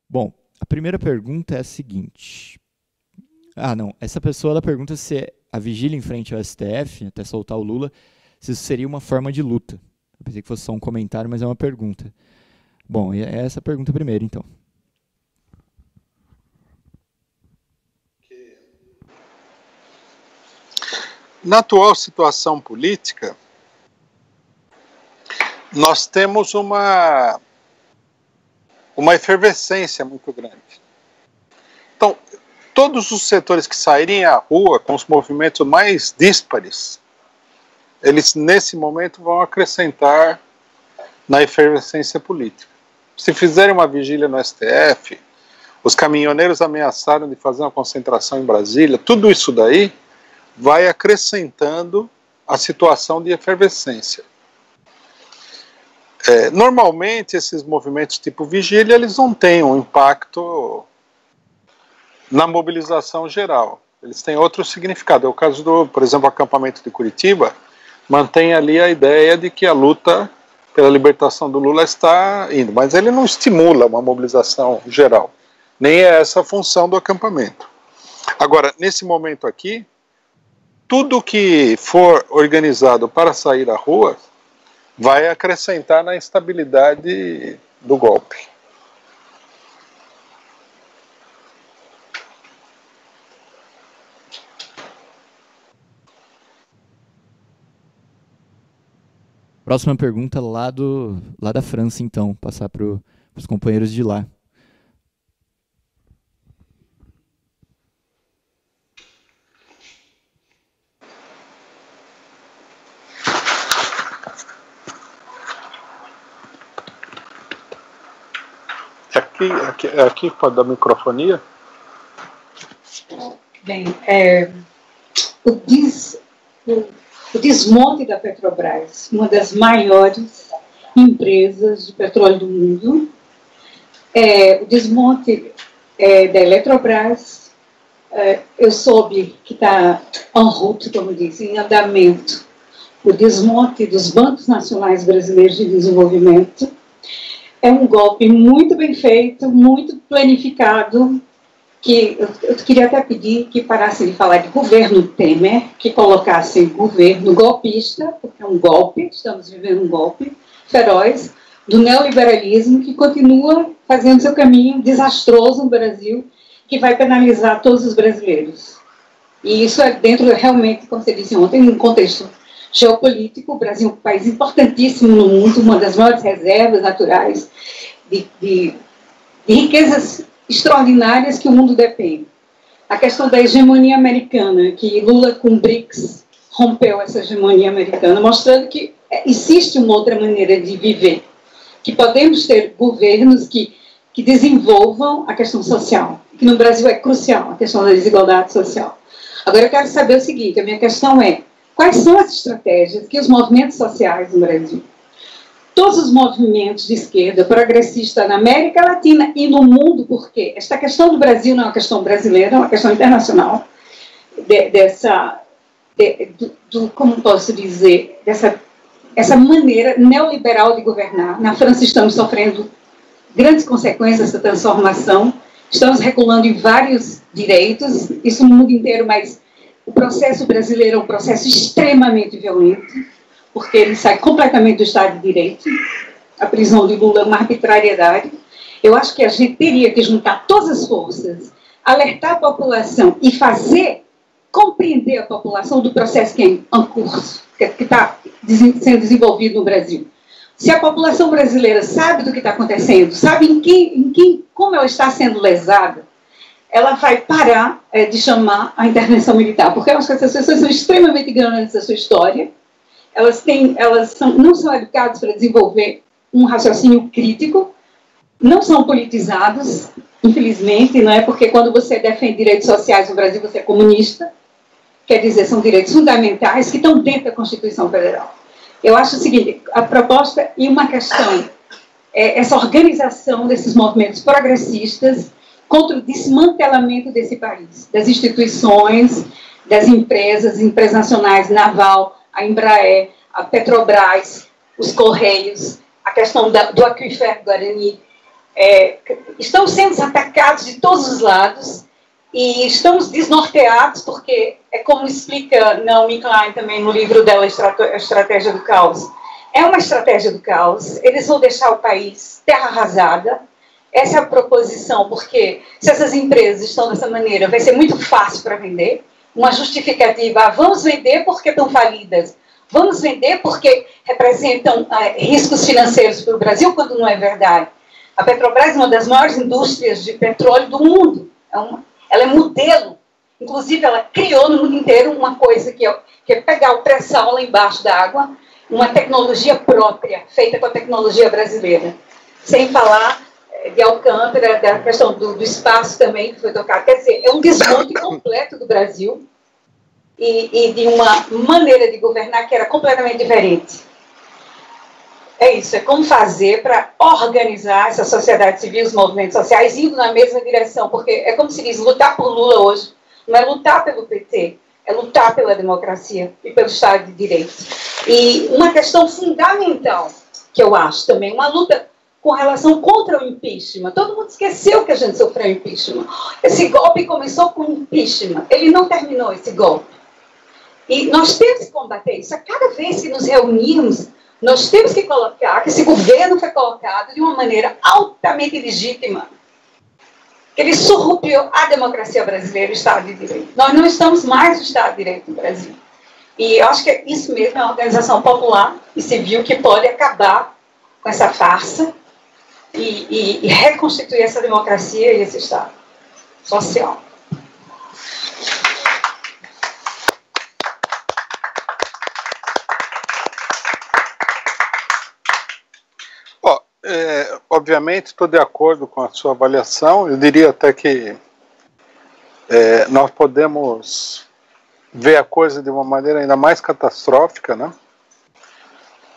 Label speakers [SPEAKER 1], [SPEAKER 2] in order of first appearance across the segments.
[SPEAKER 1] Bom, a primeira pergunta é a seguinte. Ah, não. Essa pessoa ela pergunta se a vigília em frente ao STF, até soltar o Lula, se isso seria uma forma de luta. Eu pensei que fosse só um comentário, mas é uma pergunta. Bom, é essa a pergunta primeiro, então.
[SPEAKER 2] Na atual situação política, nós temos uma efervescência muito grande. Então, todos os setores que saírem à rua com os movimentos mais díspares, eles nesse momento vão acrescentar na efervescência política. Se fizerem uma vigília no STF, os caminhoneiros ameaçaram de fazer uma concentração em Brasília, tudo isso daí vai acrescentando a situação de efervescência. Normalmente, esses movimentos tipo vigília, eles não têm um impacto na mobilização geral. Eles têm outro significado. É o caso do, por exemplo, o acampamento de Curitiba, mantém ali a ideia de que a luta pela libertação do Lula está indo, mas ele não estimula uma mobilização geral. Nem é essa a função do acampamento. Agora, nesse momento aqui, tudo que for organizado para sair à rua vai acrescentar na instabilidade do golpe.
[SPEAKER 1] Próxima pergunta lá da França, então. Passar para os companheiros de lá.
[SPEAKER 2] Aqui pode dar microfonia?
[SPEAKER 3] Bem, o desmonte da Petrobras, uma das maiores empresas de petróleo do mundo, o desmonte da Eletrobras, eu soube que está en route, como dizem, em andamento, o desmonte dos bancos nacionais brasileiros de desenvolvimento. É um golpe muito bem feito, muito planificado, que eu queria até pedir que parassem de falar de governo Temer, que colocassem governo golpista, porque é um golpe, estamos vivendo um golpe feroz, do neoliberalismo, que continua fazendo seu caminho desastroso no Brasil, que vai penalizar todos os brasileiros. E isso é dentro, realmente, como você disse ontem, num contexto geopolítico. O Brasil é um país importantíssimo no mundo, uma das maiores reservas naturais de riquezas extraordinárias que o mundo depende. A questão da hegemonia americana, que Lula com BRICS rompeu essa hegemonia americana, mostrando que existe uma outra maneira de viver, que podemos ter governos que desenvolvam a questão social, que no Brasil é crucial, a questão da desigualdade social. Agora eu quero saber o seguinte, a minha questão é, quais são as estratégias que os movimentos sociais no Brasil, todos os movimentos de esquerda progressista na América Latina e no mundo, porque esta questão do Brasil não é uma questão brasileira, é uma questão internacional, como posso dizer, essa maneira neoliberal de governar. Na França estamos sofrendo grandes consequências dessa transformação, estamos reculando em vários direitos, isso no mundo inteiro, mas o processo brasileiro é um processo extremamente violento, porque ele sai completamente do Estado de Direito. A prisão de Lula é uma arbitrariedade. Eu acho que a gente teria que juntar todas as forças, alertar a população e fazer compreender a população do processo que é em curso, que está sendo desenvolvido no Brasil. Se a população brasileira sabe do que está acontecendo, sabe como ela está sendo lesada, ela vai parar de chamar a intervenção militar, porque eu acho que essas pessoas são extremamente ignorantes da sua história, não são educadas para desenvolver um raciocínio crítico, não são politizados, infelizmente, não é? Porque quando você defende direitos sociais no Brasil, você é comunista, quer dizer, são direitos fundamentais que estão dentro da Constituição Federal. Eu acho o seguinte, a proposta e uma questão, essa organização desses movimentos progressistas contra o desmantelamento desse país, das instituições, das empresas nacionais, Naval, a Embraer, a Petrobras, os Correios, a questão do aquífero Guarani, estamos sendo atacados de todos os lados e estamos desnorteados, porque é como explica Naomi Klein também no livro dela, A Estratégia do Caos. É uma estratégia do caos, eles vão deixar o país terra arrasada. Essa é a proposição, porque se essas empresas estão dessa maneira, vai ser muito fácil para vender. Uma justificativa, vamos vender porque estão falidas, vamos vender porque representam riscos financeiros para o Brasil, quando não é verdade. A Petrobras é uma das maiores indústrias de petróleo do mundo. Ela é modelo. Inclusive, ela criou no mundo inteiro uma coisa que é pegar o pré-sal lá embaixo da água, uma tecnologia própria, feita com a tecnologia brasileira. Sem falar de Alcântara, da questão do espaço também, que foi tocado. Quer dizer, é um desmonte completo do Brasil e de uma maneira de governar que era completamente diferente. É isso, é como fazer para organizar essa sociedade civil, os movimentos sociais, indo na mesma direção, porque é como se diz, lutar por Lula hoje não é lutar pelo PT, é lutar pela democracia e pelo Estado de Direito. E uma questão fundamental, que eu acho também, uma luta com relação contra o impeachment. Todo mundo esqueceu que a gente sofreu impeachment. Esse golpe começou com impeachment, ele não terminou esse golpe. E nós temos que combater isso. A cada vez que nos reunirmos, nós temos que colocar que esse governo foi colocado de uma maneira altamente legítima, que ele surrupiou a democracia brasileira e o Estado de Direito. Nós não estamos mais no Estado de Direito no Brasil. E eu acho que isso mesmo é uma organização popular e civil que pode acabar com essa farsa e reconstituir essa democracia e esse Estado social.
[SPEAKER 2] Obviamente, estou de acordo com a sua avaliação. Eu diria até que nós podemos ver a coisa de uma maneira ainda mais catastrófica, né?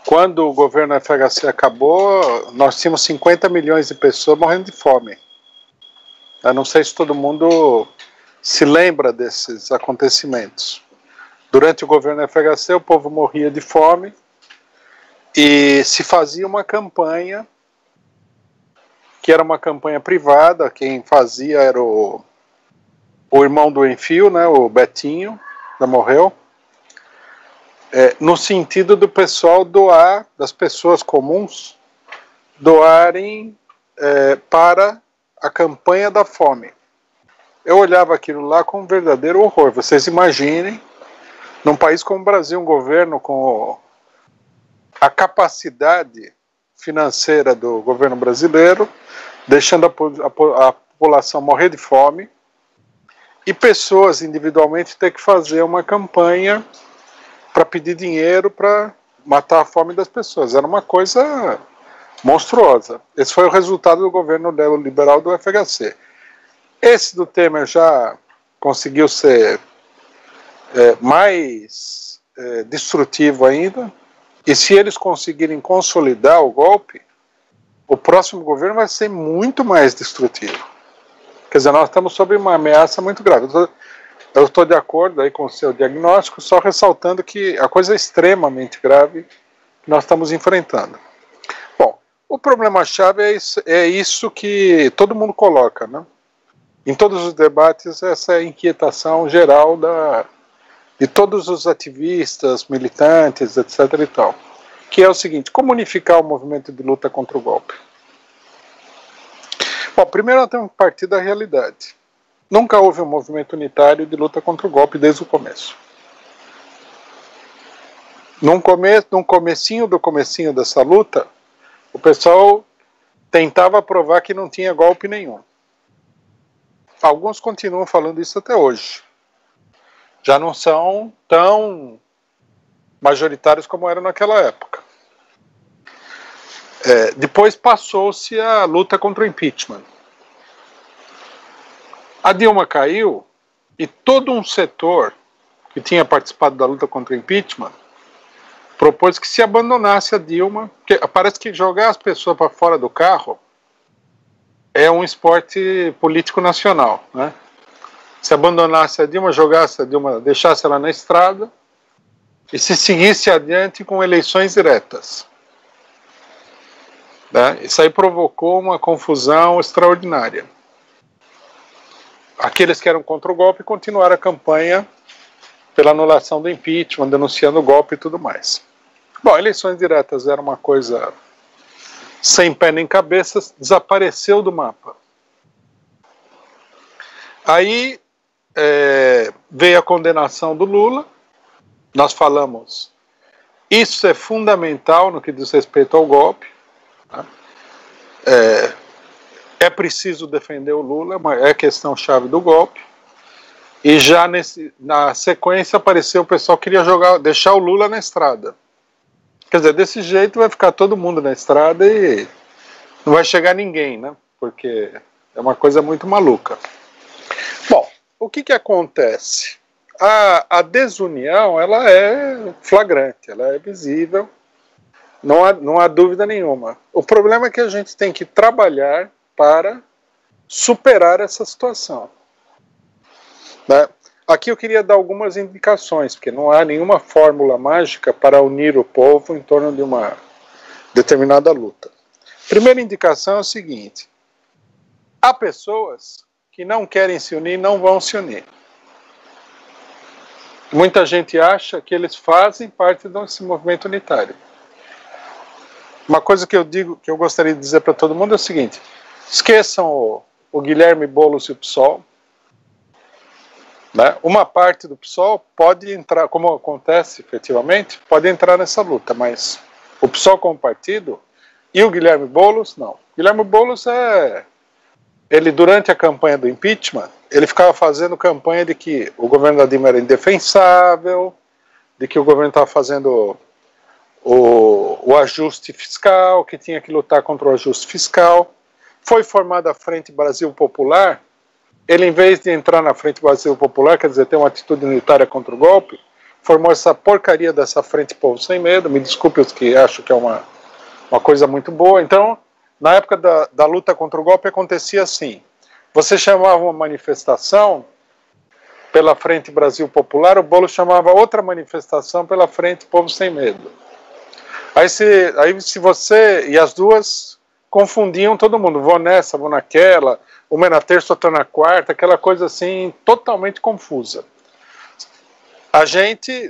[SPEAKER 2] Quando o governo FHC acabou, nós tínhamos 50 milhões de pessoas morrendo de fome. Eu não sei se todo mundo se lembra desses acontecimentos. Durante o governo FHC, o povo morria de fome e se fazia uma campanha, que era uma campanha privada. Quem fazia era o irmão do Enfio, né, o Betinho, já morreu, no sentido do pessoal doar, das pessoas comuns, doarem para a campanha da fome. Eu olhava aquilo lá com um verdadeiro horror. Vocês imaginem, num país como o Brasil, um governo com a capacidade financeira do governo brasileiro, deixando a população morrer de fome, e pessoas individualmente ter que fazer uma campanha para pedir dinheiro para matar a fome das pessoas. Era uma coisa monstruosa. Esse foi o resultado do governo neoliberal do FHC. Esse do Temer já conseguiu ser mais destrutivo ainda, e se eles conseguirem consolidar o golpe, o próximo governo vai ser muito mais destrutivo. Quer dizer, nós estamos sob uma ameaça muito grave. Eu estou de acordo aí com o seu diagnóstico, só ressaltando que a coisa é extremamente grave que nós estamos enfrentando. Bom, o problema-chave é isso que todo mundo coloca, né? Em todos os debates, essa inquietação geral de todos os ativistas, militantes, etc. e tal, que é o seguinte: como unificar o movimento de luta contra o golpe? Bom, primeiro nós temos que partir da realidade. Nunca houve um movimento unitário de luta contra o golpe desde o começo. No comecinho dessa luta, o pessoal tentava provar que não tinha golpe nenhum. Alguns continuam falando isso até hoje. Já não são tão majoritários como eram naquela época. Depois passou-se a luta contra o impeachment. A Dilma caiu e todo um setor que tinha participado da luta contra o impeachment propôs que se abandonasse a Dilma, porque parece que jogar as pessoas para fora do carro é um esporte político nacional, né? Se abandonasse a Dilma, jogasse a Dilma, deixasse ela na estrada e se seguisse adiante com eleições diretas. né? Isso aí provocou uma confusão extraordinária. Aqueles que eram contra o golpe continuaram a campanha pela anulação do impeachment, denunciando o golpe e tudo mais. Bom, eleições diretas era uma coisa sem pé nem cabeça, desapareceu do mapa. Aí veio a condenação do Lula, nós falamos, isso é fundamental no que diz respeito ao golpe, tá? É preciso defender o Lula, é a questão-chave do golpe. E já na sequência apareceu o pessoal que queria deixar o Lula na estrada. Quer dizer, desse jeito vai ficar todo mundo na estrada e não vai chegar ninguém, né? Porque é uma coisa muito maluca. Bom, o que acontece? A desunião, ela é flagrante, ela é visível, não há dúvida nenhuma. O problema é que a gente tem que trabalhar para superar essa situação, né? Aqui eu queria dar algumas indicações, porque não há nenhuma fórmula mágica para unir o povo em torno de uma determinada luta. Primeira indicação é o seguinte: há pessoas que não querem se unir, não vão se unir. Muita gente acha que eles fazem parte desse movimento unitário. Uma coisa que eu digo, que eu gostaria de dizer para todo mundo é o seguinte: esqueçam o Guilherme Boulos e o PSOL. Né? Uma parte do PSOL pode entrar, como acontece efetivamente, pode entrar nessa luta, mas o PSOL como partido e o Guilherme Boulos, não. O Guilherme Boulos ele durante a campanha do impeachment, ele ficava fazendo campanha de que o governo da Dilma era indefensável, de que o governo estava fazendo o ajuste fiscal, que tinha que lutar contra o ajuste fiscal. Foi formada a Frente Brasil Popular. Ele, em vez de entrar na Frente Brasil Popular, quer dizer, ter uma atitude unitária contra o golpe, formou essa porcaria dessa Frente Povo Sem Medo. Me desculpe os que acham que é uma coisa muito boa. Então, na época da luta contra o golpe, acontecia assim: você chamava uma manifestação pela Frente Brasil Popular, o Boulos chamava outra manifestação pela Frente Povo Sem Medo. Aí se você... E as duas confundiam todo mundo, vou nessa, vou naquela, uma é na terça, outra na quarta, aquela coisa assim, totalmente confusa.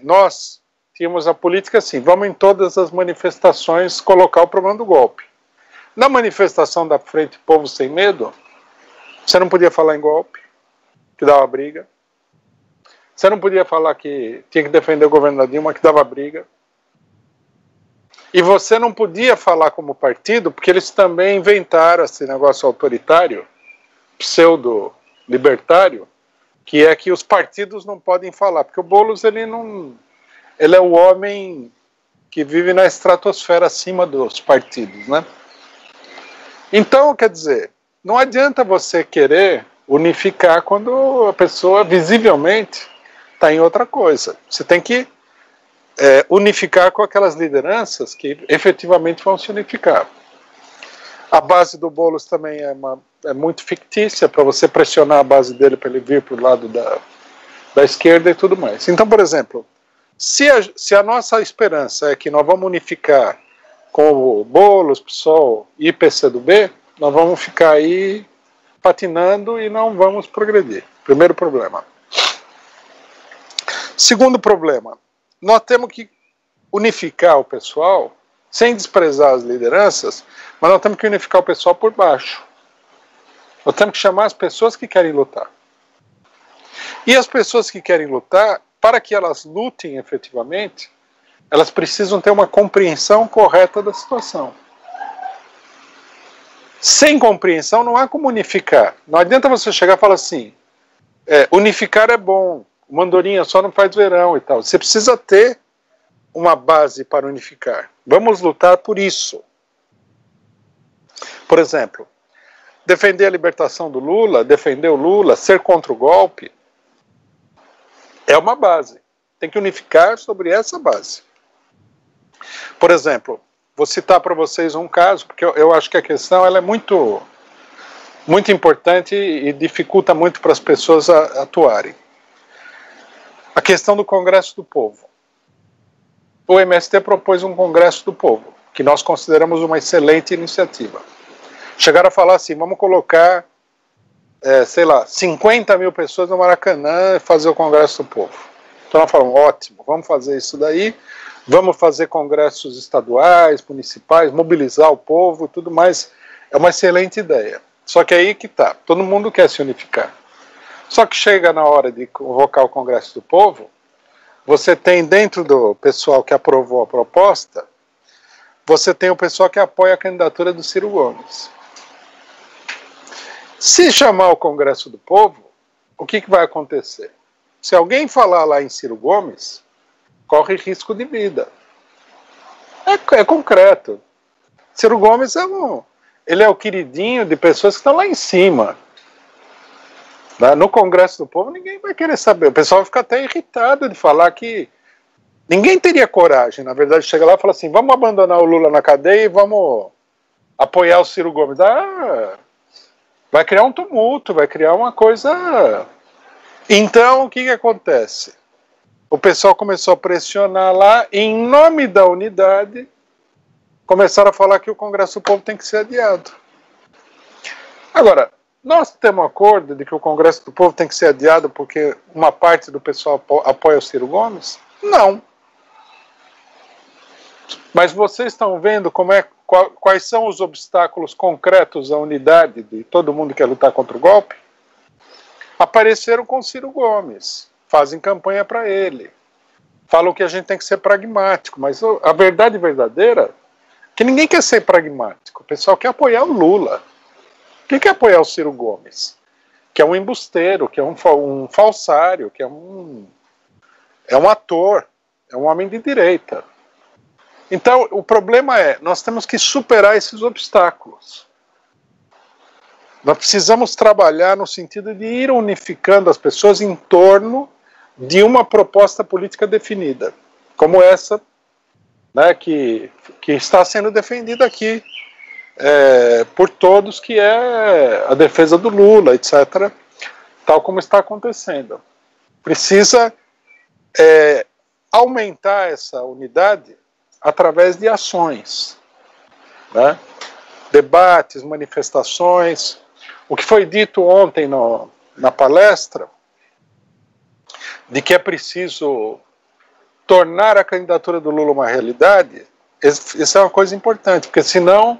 [SPEAKER 2] Nós tínhamos a política assim: vamos em todas as manifestações colocar o problema do golpe. Na manifestação da Frente Povo Sem Medo, você não podia falar em golpe, que dava briga. Você não podia falar que tinha que defender o governo da Dilma, que dava briga. E você não podia falar como partido, porque eles também inventaram esse negócio autoritário, pseudo-libertário, que é que os partidos não podem falar, porque o Boulos ele é o homem que vive na estratosfera acima dos partidos, né? Então, quer dizer, não adianta você querer unificar quando a pessoa visivelmente está em outra coisa. Você tem que unificar com aquelas lideranças que efetivamente vão se unificar. A base do Boulos também é muito fictícia, para você pressionar a base dele para ele vir para o lado da esquerda e tudo mais. Então, por exemplo, se a nossa esperança é que nós vamos unificar com o Boulos, PSOL e PCdoB, nós vamos ficar aí patinando e não vamos progredir. Primeiro problema. Segundo problema, nós temos que unificar o pessoal, sem desprezar as lideranças, mas nós temos que unificar o pessoal por baixo. Nós temos que chamar as pessoas que querem lutar. E as pessoas que querem lutar, para que elas lutem efetivamente, elas precisam ter uma compreensão correta da situação. Sem compreensão não há como unificar. Não adianta você chegar e falar assim, unificar é bom, mandorinha só não faz verão e tal. Você precisa ter uma base para unificar. Vamos lutar por isso. Por exemplo, defender a libertação do Lula, defender o Lula, ser contra o golpe, é uma base. Tem que unificar sobre essa base. Por exemplo, vou citar para vocês um caso, porque eu acho que a questão ela é muito, muito importante e dificulta muito para as pessoas atuarem. A questão do Congresso do Povo. O MST propôs um Congresso do Povo, que nós consideramos uma excelente iniciativa. Chegaram a falar assim, vamos colocar, sei lá, 50 mil pessoas no Maracanã e fazer o Congresso do Povo. Então nós falamos, ótimo, vamos fazer isso daí, vamos fazer congressos estaduais, municipais, mobilizar o povo e tudo mais. É uma excelente ideia. Só que aí que tá, todo mundo quer se unificar. Só que chega na hora de convocar o Congresso do Povo, você tem dentro do pessoal que aprovou a proposta, você tem o pessoal que apoia a candidatura do Ciro Gomes. Se chamar o Congresso do Povo, o que vai acontecer? Se alguém falar lá em Ciro Gomes, corre risco de vida. É concreto. Ciro Gomes ele é o queridinho de pessoas que estão lá em cima. No Congresso do Povo ninguém vai querer saber. O pessoal vai ficar até irritado de falar que ninguém teria coragem, na verdade, chega lá e fala assim, vamos abandonar o Lula na cadeia e vamos apoiar o Ciro Gomes. Vai criar um tumulto, vai criar uma coisa... Então, o que acontece? O pessoal começou a pressionar lá, e em nome da unidade, começaram a falar que o Congresso do Povo tem que ser adiado. Agora, nós temos um acordo de que o Congresso do Povo tem que ser adiado porque uma parte do pessoal apoia o Ciro Gomes? Não. Mas vocês estão vendo quais são os obstáculos concretos à unidade de todo mundo que quer lutar contra o golpe? Apareceram com o Ciro Gomes, fazem campanha para ele, falam que a gente tem que ser pragmático, mas a verdade verdadeira é que ninguém quer ser pragmático, o pessoal quer apoiar o Lula. Quem quer apoiar o Ciro Gomes? Que é um embusteiro, que é um falsário, que é um ator, é um homem de direita. Então, o problema nós temos que superar esses obstáculos. Nós precisamos trabalhar no sentido de ir unificando as pessoas em torno de uma proposta política definida, como essa, né, que está sendo defendida aqui por todos, que é a defesa do Lula, etc., tal como está acontecendo. Precisa aumentar essa unidade através de ações, né? Debates, manifestações. O que foi dito ontem na palestra, de que é preciso tornar a candidatura do Lula uma realidade, isso é uma coisa importante, porque senão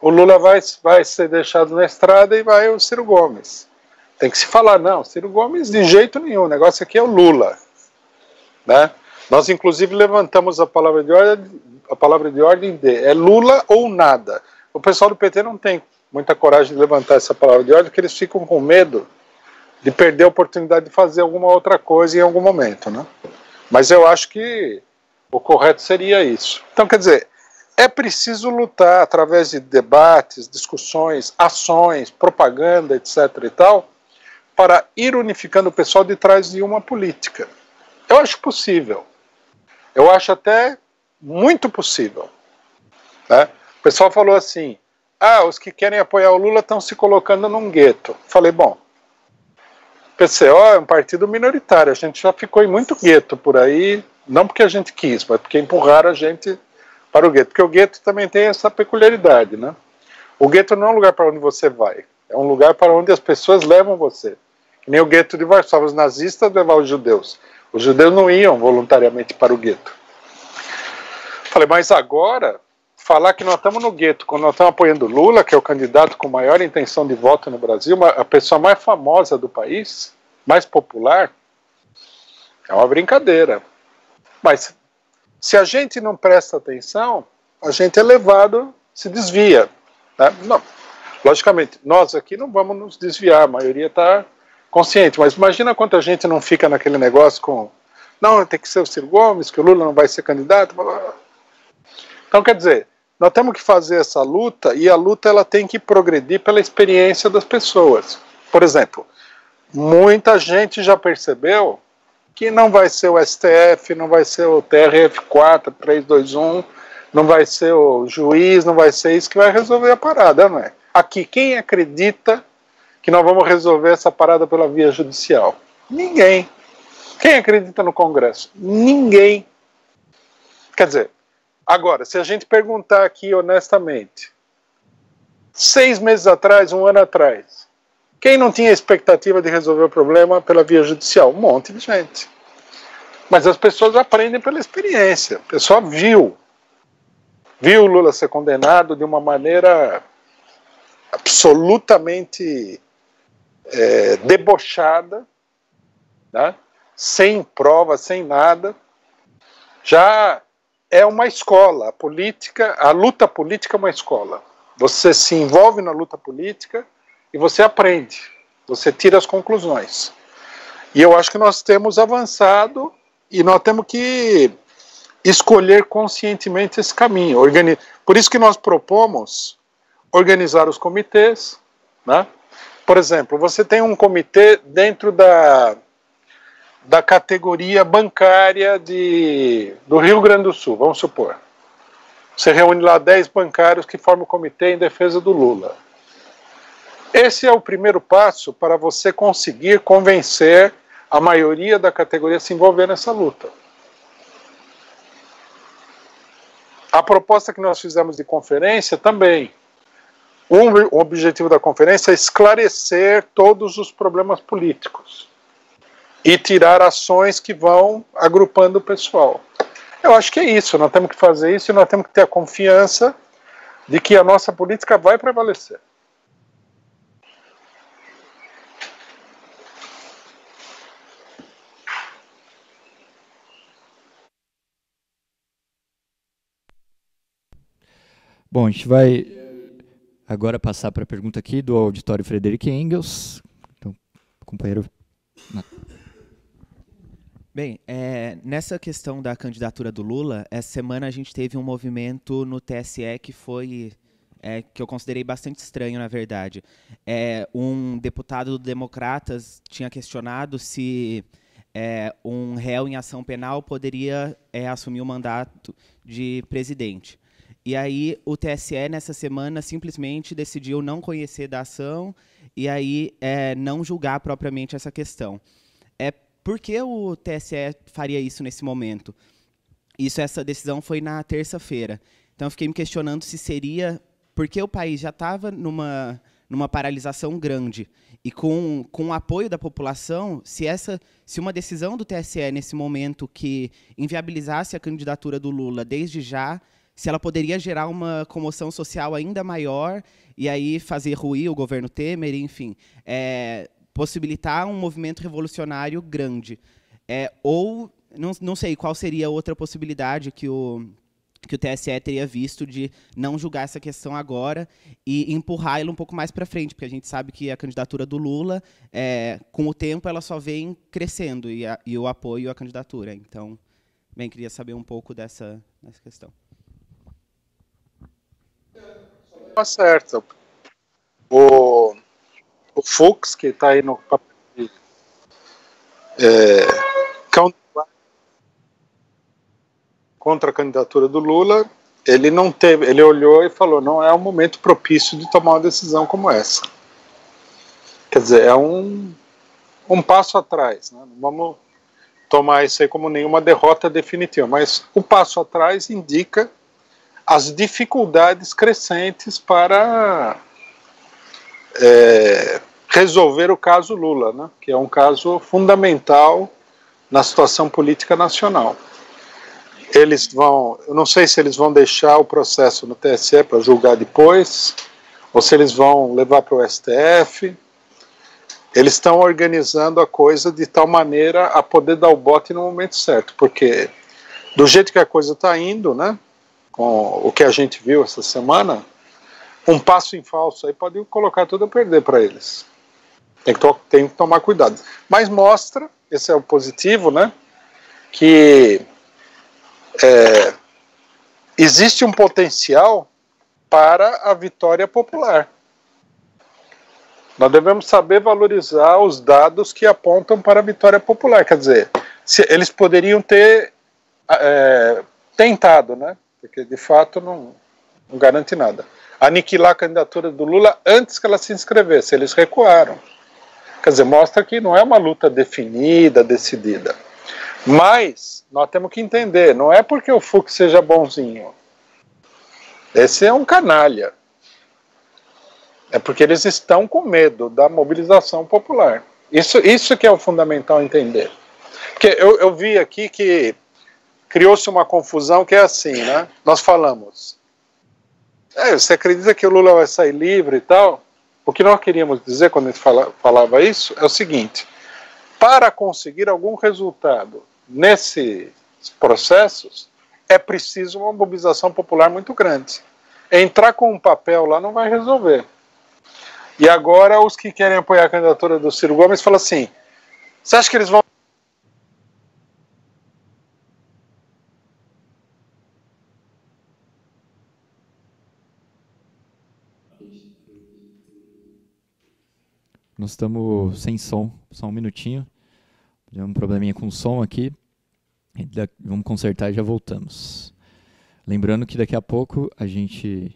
[SPEAKER 2] o Lula vai ser deixado na estrada e vai o Ciro Gomes. Tem que se falar, não, Ciro Gomes de jeito nenhum, o negócio aqui é o Lula, né? Nós, inclusive, levantamos a palavra de ordem é Lula ou nada. O pessoal do PT não tem muita coragem de levantar essa palavra de ordem, porque eles ficam com medo de perder a oportunidade de fazer alguma outra coisa em algum momento, né? Mas eu acho que o correto seria isso. Então, quer dizer, é preciso lutar através de debates, discussões, ações, propaganda, etc. e tal, para ir unificando o pessoal de trás de uma política. Eu acho possível. Eu acho até muito possível, né? O pessoal falou assim, os que querem apoiar o Lula estão se colocando num gueto. Falei, bom, o PCO é um partido minoritário, a gente já ficou em muito gueto por aí, não porque a gente quis, mas porque empurraram a gente para o gueto, porque o gueto também tem essa peculiaridade, né? O gueto não é um lugar para onde você vai, é um lugar para onde as pessoas levam você. Que nem o gueto de Varsóvia, os nazistas levavam os judeus. Os judeus não iam voluntariamente para o gueto. Falei, mas agora, falar que nós estamos no gueto, quando nós estamos apoiando Lula, que é o candidato com maior intenção de voto no Brasil, a pessoa mais famosa do país, mais popular, é uma brincadeira. Mas se a gente não presta atenção, a gente é levado, se desvia, né? Não, logicamente, nós aqui não vamos nos desviar, a maioria está consciente, mas imagina quanta gente não fica naquele negócio com, não, tem que ser o Ciro Gomes, que o Lula não vai ser candidato, blá, blá, blá. Então, quer dizer, nós temos que fazer essa luta, e a luta ela tem que progredir pela experiência das pessoas. Por exemplo, muita gente já percebeu que não vai ser o STF, não vai ser o TRF4, 321, não vai ser o juiz, não vai ser isso que vai resolver a parada, não é? Aqui, quem acredita que nós vamos resolver essa parada pela via judicial? Ninguém. Quem acredita no Congresso? Ninguém. Quer dizer, Agora, se a gente perguntar aqui honestamente, 6 meses atrás, 1 ano atrás, quem não tinha expectativa de resolver o problema pela via judicial? Um monte de gente. Mas as pessoas aprendem pela experiência. A pessoa viu o Lula ser condenado de uma maneira absolutamente debochada, né? Sem prova, sem nada. Já é uma escola. A luta política é uma escola. Você se envolve na luta política e você aprende, você tira as conclusões. E eu acho que nós temos avançado e nós temos que escolher conscientemente esse caminho. Por isso que nós propomos organizar os comitês, né? Por exemplo, você tem um comitê dentro da categoria bancária do Rio Grande do Sul, vamos supor. Você reúne lá 10 bancários que formam o comitê em defesa do Lula. Esse é o primeiro passo para você conseguir convencer a maioria da categoria a se envolver nessa luta. A proposta que nós fizemos de conferência também. O objetivo da conferência é esclarecer todos os problemas políticos e tirar ações que vão agrupando o pessoal. Eu acho que é isso, nós temos que fazer isso e nós temos que ter a confiança de que a nossa política vai prevalecer.
[SPEAKER 1] Bom, a gente vai agora passar para a pergunta aqui do auditório Frederic Engels. Então, companheiro...
[SPEAKER 4] Bem, nessa questão da candidatura do Lula, essa semana a gente teve um movimento no TSE que foi, que eu considerei bastante estranho, na verdade. Um deputado do Democratas tinha questionado se um réu em ação penal poderia assumir o mandato de presidente. E aí o TSE, nessa semana, simplesmente decidiu não conhecer da ação e aí não julgar propriamente essa questão. Por que o TSE faria isso nesse momento? Essa decisão foi na terça-feira. Então, eu fiquei me questionando se seria... Porque o país já estava numa paralisação grande. E com o apoio da população, se uma decisão do TSE nesse momento que inviabilizasse a candidatura do Lula desde já, se ela poderia gerar uma comoção social ainda maior e aí fazer ruir o governo Temer, enfim... possibilitar um movimento revolucionário grande. Ou, não sei, qual seria outra possibilidade que o TSE teria visto de não julgar essa questão agora e empurrar ela um pouco mais para frente, porque a gente sabe que a candidatura do Lula, com o tempo, ela só vem crescendo, e o apoio à candidatura. Então, bem, queria saber um pouco dessa questão.
[SPEAKER 2] Tá certo. O Fux, que está aí no papel de contra a candidatura do Lula, ele olhou e falou, não é um momento propício de tomar uma decisão como essa. Quer dizer, é um passo atrás, né? Não vamos tomar isso aí como nenhuma derrota definitiva, mas o passo atrás indica as dificuldades crescentes para resolver o caso Lula, né, que é um caso fundamental na situação política nacional. Eu não sei se eles vão deixar o processo no TSE para julgar depois, ou se eles vão levar para o STF. Eles estão organizando a coisa de tal maneira a poder dar o bote no momento certo, porque do jeito que a coisa está indo, né, com o que a gente viu essa semana, um passo em falso aí pode colocar tudo a perder para eles. Tem que tomar cuidado. Mas mostra, esse é o positivo, né, que existe um potencial para a vitória popular. Nós devemos saber valorizar os dados que apontam para a vitória popular. Quer dizer, eles poderiam ter tentado, né, porque de fato não garante nada, aniquilar a candidatura do Lula antes que ela se inscrevesse. Eles recuaram. Quer dizer, mostra que não é uma luta definida, decidida. Mas nós temos que entender, não é porque o Fux seja bonzinho. Esse é um canalha. É porque eles estão com medo da mobilização popular. Isso que é o fundamental entender. Porque eu vi aqui que criou-se uma confusão que é assim, né? Nós falamos, você acredita que o Lula vai sair livre e tal? O que nós queríamos dizer quando a gente falava isso é o seguinte: para conseguir algum resultado nesses processos, é preciso uma mobilização popular muito grande. Entrar com um papel lá não vai resolver. E agora os que querem apoiar a candidatura do Ciro Gomes falam assim, você acha que eles vão...
[SPEAKER 1] Nós estamos sem som, só um minutinho. Tem um probleminha com o som aqui. Vamos consertar e já voltamos. Lembrando que daqui a pouco a gente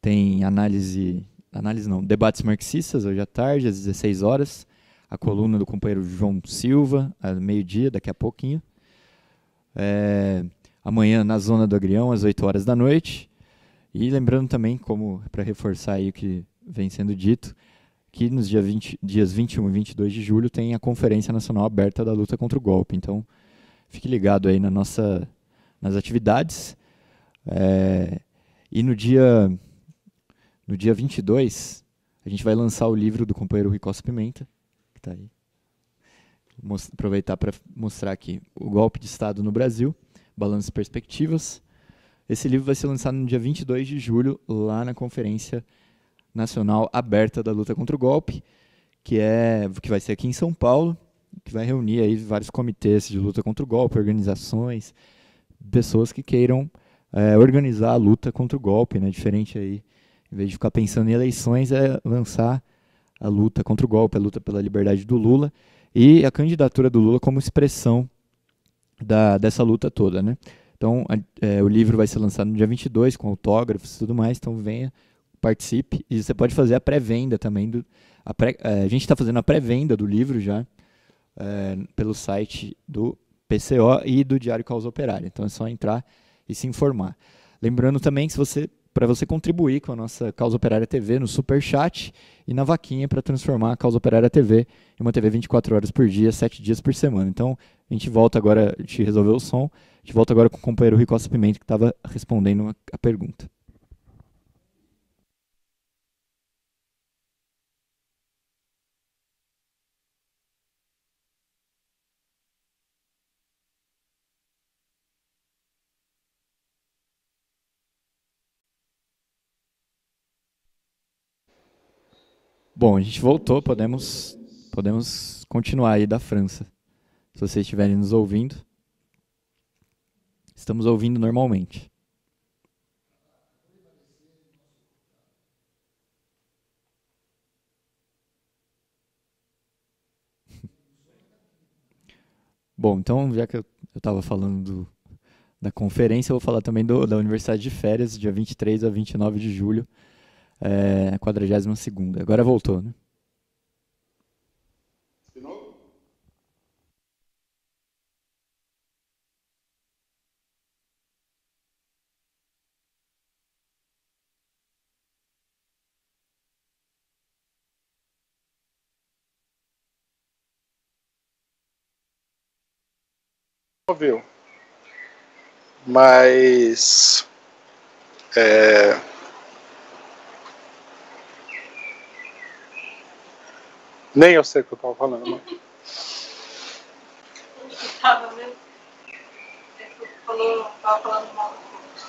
[SPEAKER 1] tem debates marxistas, hoje à tarde, às 16 horas. A coluna do companheiro João Silva, ao meio-dia, daqui a pouquinho. Amanhã, na Zona do Agrião, às 8 horas da noite. E lembrando também, como para reforçar aí o que vem sendo dito, que nos dias 21 e 22 de julho tem a Conferência Nacional Aberta da Luta contra o Golpe. Então, fique ligado aí nas atividades. E no dia 22, a gente vai lançar o livro do companheiro Rui Costa Pimenta, que está aí. Vou aproveitar para mostrar aqui o Golpe de Estado no Brasil, Balanços e Perspectivas. Esse livro vai ser lançado no dia 22 de julho, lá na Conferência Nacional Aberta da Luta contra o Golpe, que vai ser aqui em São Paulo, que vai reunir aí vários comitês de luta contra o golpe, organizações, pessoas que queiram organizar a luta contra o golpe, né? Diferente aí, em vez de ficar pensando em eleições, é lançar a luta contra o golpe, a luta pela liberdade do Lula e a candidatura do Lula como expressão dessa luta toda, né? Então, o livro vai ser lançado no dia 22, com autógrafos e tudo mais, então venha, participe, e você pode fazer a pré-venda também. A gente está fazendo a pré-venda do livro já, pelo site do PCO e do Diário Causa Operária. Então é só entrar e se informar. Lembrando também que para você contribuir com a nossa Causa Operária TV no Superchat e na vaquinha para transformar a Causa Operária TV em uma TV 24 horas por dia, 7 dias por semana. Então a gente volta agora, a gente resolveu o som, a gente volta agora com o companheiro Rui Costa Pimenta, que estava respondendo a pergunta. Bom, a gente voltou, podemos continuar aí da França. Se vocês estiverem nos ouvindo, estamos ouvindo normalmente. Bom, então, já que eu estava falando da conferência, eu vou falar também da Universidade de Férias, dia 23 a 29 de julho, a 42ª. Agora voltou, né?
[SPEAKER 2] De novo? Ouviu. Mas nem eu sei o que eu estava falando. Né?
[SPEAKER 5] Estava mesmo. Estava falando mal do Fux.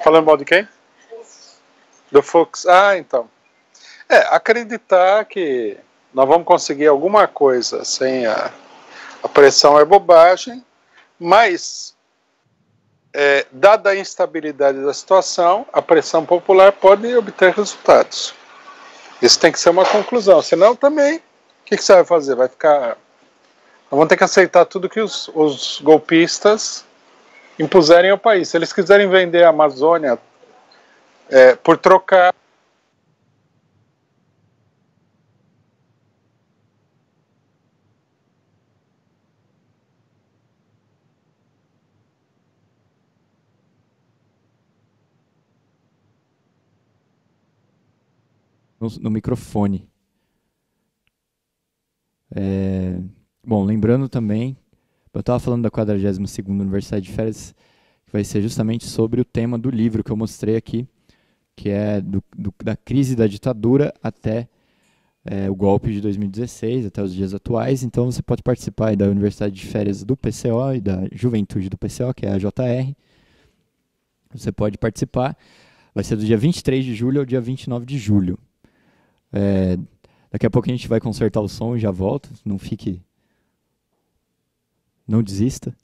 [SPEAKER 2] Falando mal de quem? Do Fux. Ah, então. Acreditar que nós vamos conseguir alguma coisa sem a pressão é bobagem, mas dada a instabilidade da situação, a pressão popular pode obter resultados. Isso tem que ser uma conclusão, senão também, o que você vai fazer? Vai ficar... Nós vamos ter que aceitar tudo que os golpistas impuserem ao país. Se eles quiserem vender a Amazônia por trocar...
[SPEAKER 1] no microfone. Bom, lembrando também, eu estava falando da 42ª Universidade de Férias, que vai ser justamente sobre o tema do livro que eu mostrei aqui, que é da crise da ditadura até o golpe de 2016, até os dias atuais. Então você pode participar aí da Universidade de Férias do PCO e da Juventude do PCO, que é a JR. Você pode participar. Vai ser do dia 23 de julho ao dia 29 de julho. Daqui a pouco a gente vai consertar o som e já volto. Não desista.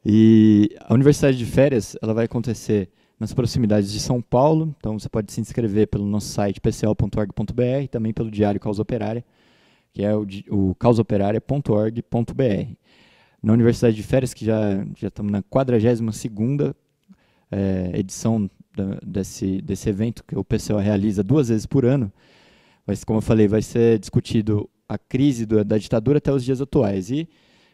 [SPEAKER 1] E a Universidade de Férias ela vai acontecer nas proximidades de São Paulo. Então você pode se inscrever pelo nosso site pco.org.br e também pelo Diário Causa Operária, que é o causaoperaria.org.br. Na Universidade de Férias, que já estamos na 42ª edição desse evento, que o PCO realiza 2 vezes por ano, mas, como eu falei, vai ser discutido a crise da ditadura até os dias atuais. E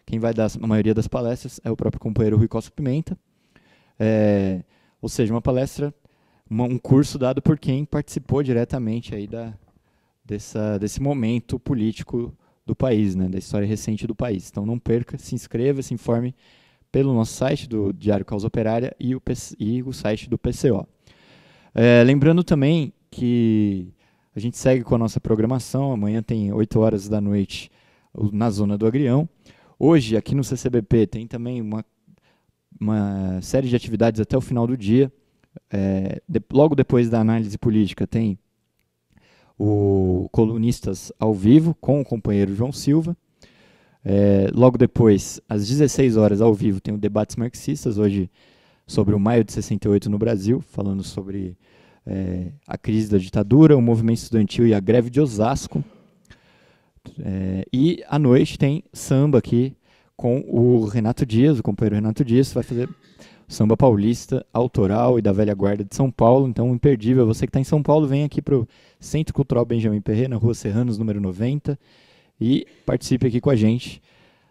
[SPEAKER 1] quem vai dar a maioria das palestras é o próprio companheiro Rui Costa Pimenta. Ou seja, uma palestra, um curso dado por quem participou diretamente aí desse momento político do país, né, da história recente do país. Então não perca, se inscreva, se informe pelo nosso site do Diário Causa Operária e o site do PCO. Lembrando também que a gente segue com a nossa programação. Amanhã tem 8 horas da noite na Zona do Agrião. Hoje, aqui no CCBP, tem também uma série de atividades até o final do dia. Logo depois da análise política, tem o Colunistas ao Vivo, com o companheiro João Silva. Logo depois, às 16 horas, ao vivo, tem o Debates Marxistas, hoje sobre o maio de 68 no Brasil, falando sobre a crise da ditadura, o movimento estudantil e a greve de Osasco. E à noite tem samba aqui com o Renato Dias, o companheiro Renato Dias, vai fazer samba paulista, autoral e da velha guarda de São Paulo. Então, imperdível. Você que está em São Paulo, vem aqui para o Centro Cultural Benjamin Perret, na Rua Serranos, número 90, e participe aqui com a gente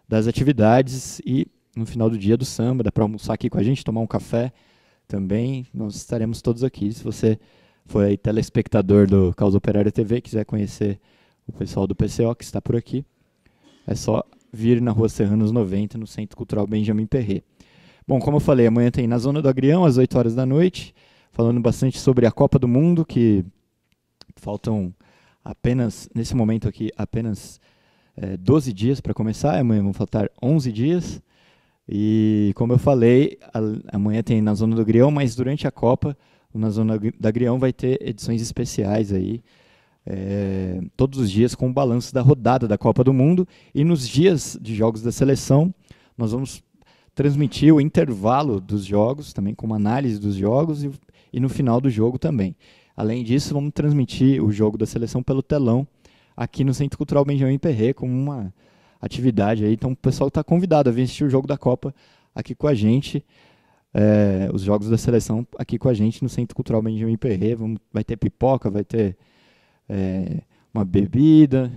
[SPEAKER 1] das atividades. E no final do dia do samba, dá para almoçar aqui com a gente, tomar um café também. Nós estaremos todos aqui. Se você for aí telespectador do Causa Operária TV, quiser conhecer o pessoal do PCO que está por aqui, é só vir na Rua Serranos 90, no Centro Cultural Benjamin Perret. Bom, como eu falei, amanhã tem na Zona do Agrião, às 8 horas da noite, falando bastante sobre a Copa do Mundo, que faltam apenas, nesse momento aqui, apenas 12 dias para começar. Amanhã vão faltar 11 dias. E, como eu falei, amanhã tem na Zona do Agrião, mas durante a Copa, na Zona do Agrião vai ter edições especiais aí, todos os dias com o balanço da rodada da Copa do Mundo. E nos dias de jogos da seleção, nós vamos transmitir o intervalo dos jogos, também com uma análise dos jogos, e no final do jogo também. Além disso, vamos transmitir o jogo da seleção pelo telão, aqui no Centro Cultural Benjamin Perret, como uma atividade aí. Então o pessoal está convidado a vir assistir o jogo da Copa aqui com a gente, os jogos da seleção aqui com a gente no Centro Cultural Benjamin Perret. Vai ter pipoca, vai ter uma bebida,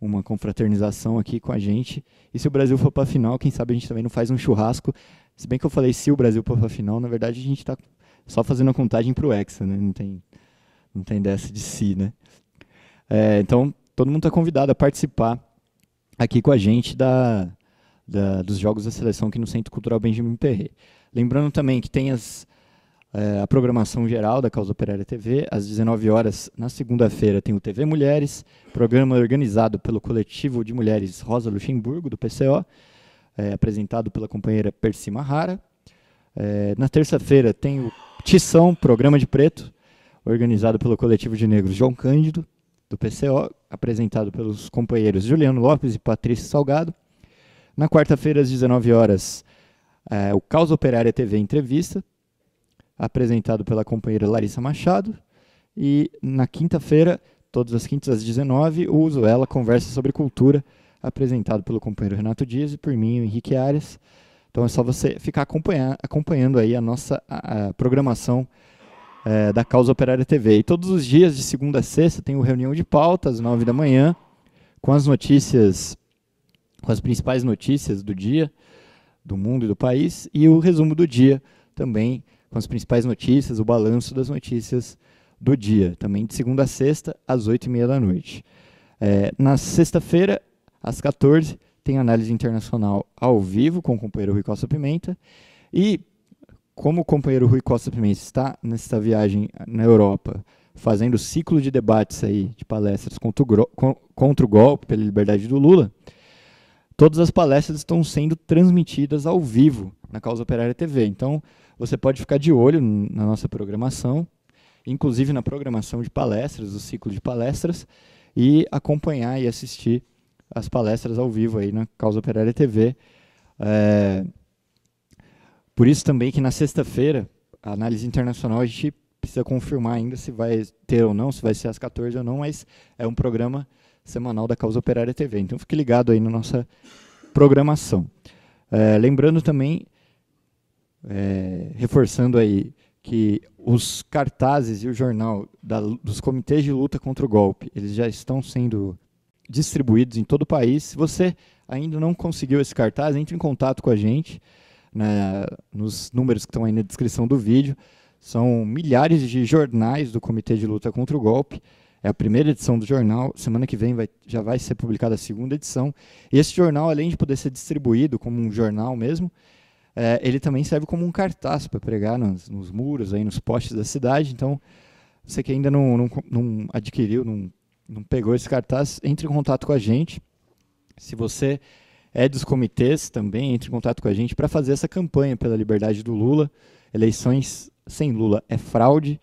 [SPEAKER 1] uma confraternização aqui com a gente. E se o Brasil for para a final, quem sabe a gente também não faz um churrasco. Se bem que eu falei se o Brasil for para a final, na verdade a gente está só fazendo a contagem para o Hexa, né? Não tem dessa de si, né? Então, todo mundo está convidado a participar aqui com a gente dos Jogos da Seleção aqui no Centro Cultural Benjamin Perret. Lembrando também que tem a programação geral da Causa Operária TV. Às 19 horas, na segunda-feira, tem o TV Mulheres, programa organizado pelo coletivo de mulheres Rosa Luxemburgo, do PCO, apresentado pela companheira Percy Mahara. Na terça-feira, tem o Tição, programa de preto, organizado pelo coletivo de negros João Cândido, do PCO, apresentado pelos companheiros Juliano Lopes e Patrícia Salgado. Na quarta-feira, às 19 horas, o Causa Operária TV Entrevista, apresentado pela companheira Larissa Machado. E na quinta-feira, todas as quintas às 19, o Uso Ela Conversa sobre Cultura, apresentado pelo companheiro Renato Dias e por mim, o Henrique Arias. Então é só você ficar acompanhando aí a programação da Causa Operária TV. E todos os dias, de segunda a sexta, tem o Reunião de Pauta, às 9 da manhã, com as principais notícias do dia, do mundo e do país, e o resumo do dia também, com as principais notícias, o balanço das notícias do dia, também de segunda a sexta, às 8h30 da noite. Na sexta-feira, às 14h, tem análise internacional ao vivo com o companheiro Rui Costa Pimenta. E, como o companheiro Rui Costa Pimenta está nessa viagem na Europa, fazendo ciclo de debates aí, de palestras contra o golpe pela liberdade do Lula, todas as palestras estão sendo transmitidas ao vivo na Causa Operária TV. Então, você pode ficar de olho na nossa programação, inclusive na programação de palestras, o ciclo de palestras, e acompanhar e assistir as palestras ao vivo aí na Causa Operária TV. Por isso também que na sexta-feira, a análise internacional, a gente precisa confirmar ainda se vai ter ou não, se vai ser às 14h ou não, mas é um programa semanal da Causa Operária TV. Então fique ligado aí na nossa programação. Lembrando também, reforçando aí, que os cartazes e o jornal dos comitês de luta contra o golpe, eles já estão sendo distribuídos em todo o país. Se você ainda não conseguiu esse cartaz, entre em contato com a gente, nos números que estão aí na descrição do vídeo. São milhares de jornais do Comitê de Luta contra o Golpe. É a primeira edição do jornal. Semana que vem já vai ser publicada a segunda edição. E esse jornal, além de poder ser distribuído como um jornal mesmo, ele também serve como um cartaz para pregar nos muros, aí, nos postes da cidade. Então, você que ainda não adquiriu, não pegou esse cartaz, entre em contato com a gente. Se você é dos comitês também, entre em contato com a gente para fazer essa campanha pela liberdade do Lula. Eleições sem Lula é fraude,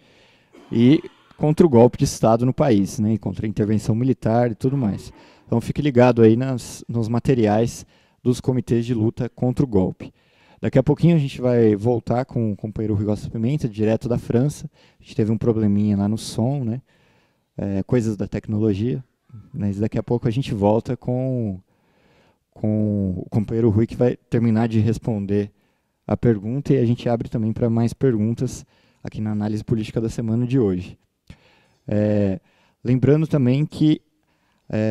[SPEAKER 1] e contra o golpe de Estado no país, né, e contra a intervenção militar e tudo mais. Então fique ligado aí nos materiais dos comitês de luta contra o golpe. Daqui a pouquinho a gente vai voltar com o companheiro Rui Costa Pimenta, direto da França. A gente teve um probleminha lá no som, né, coisas da tecnologia, mas daqui a pouco a gente volta com o companheiro Rui, que vai terminar de responder a pergunta, e a gente abre também para mais perguntas aqui na análise política da semana de hoje. Lembrando também que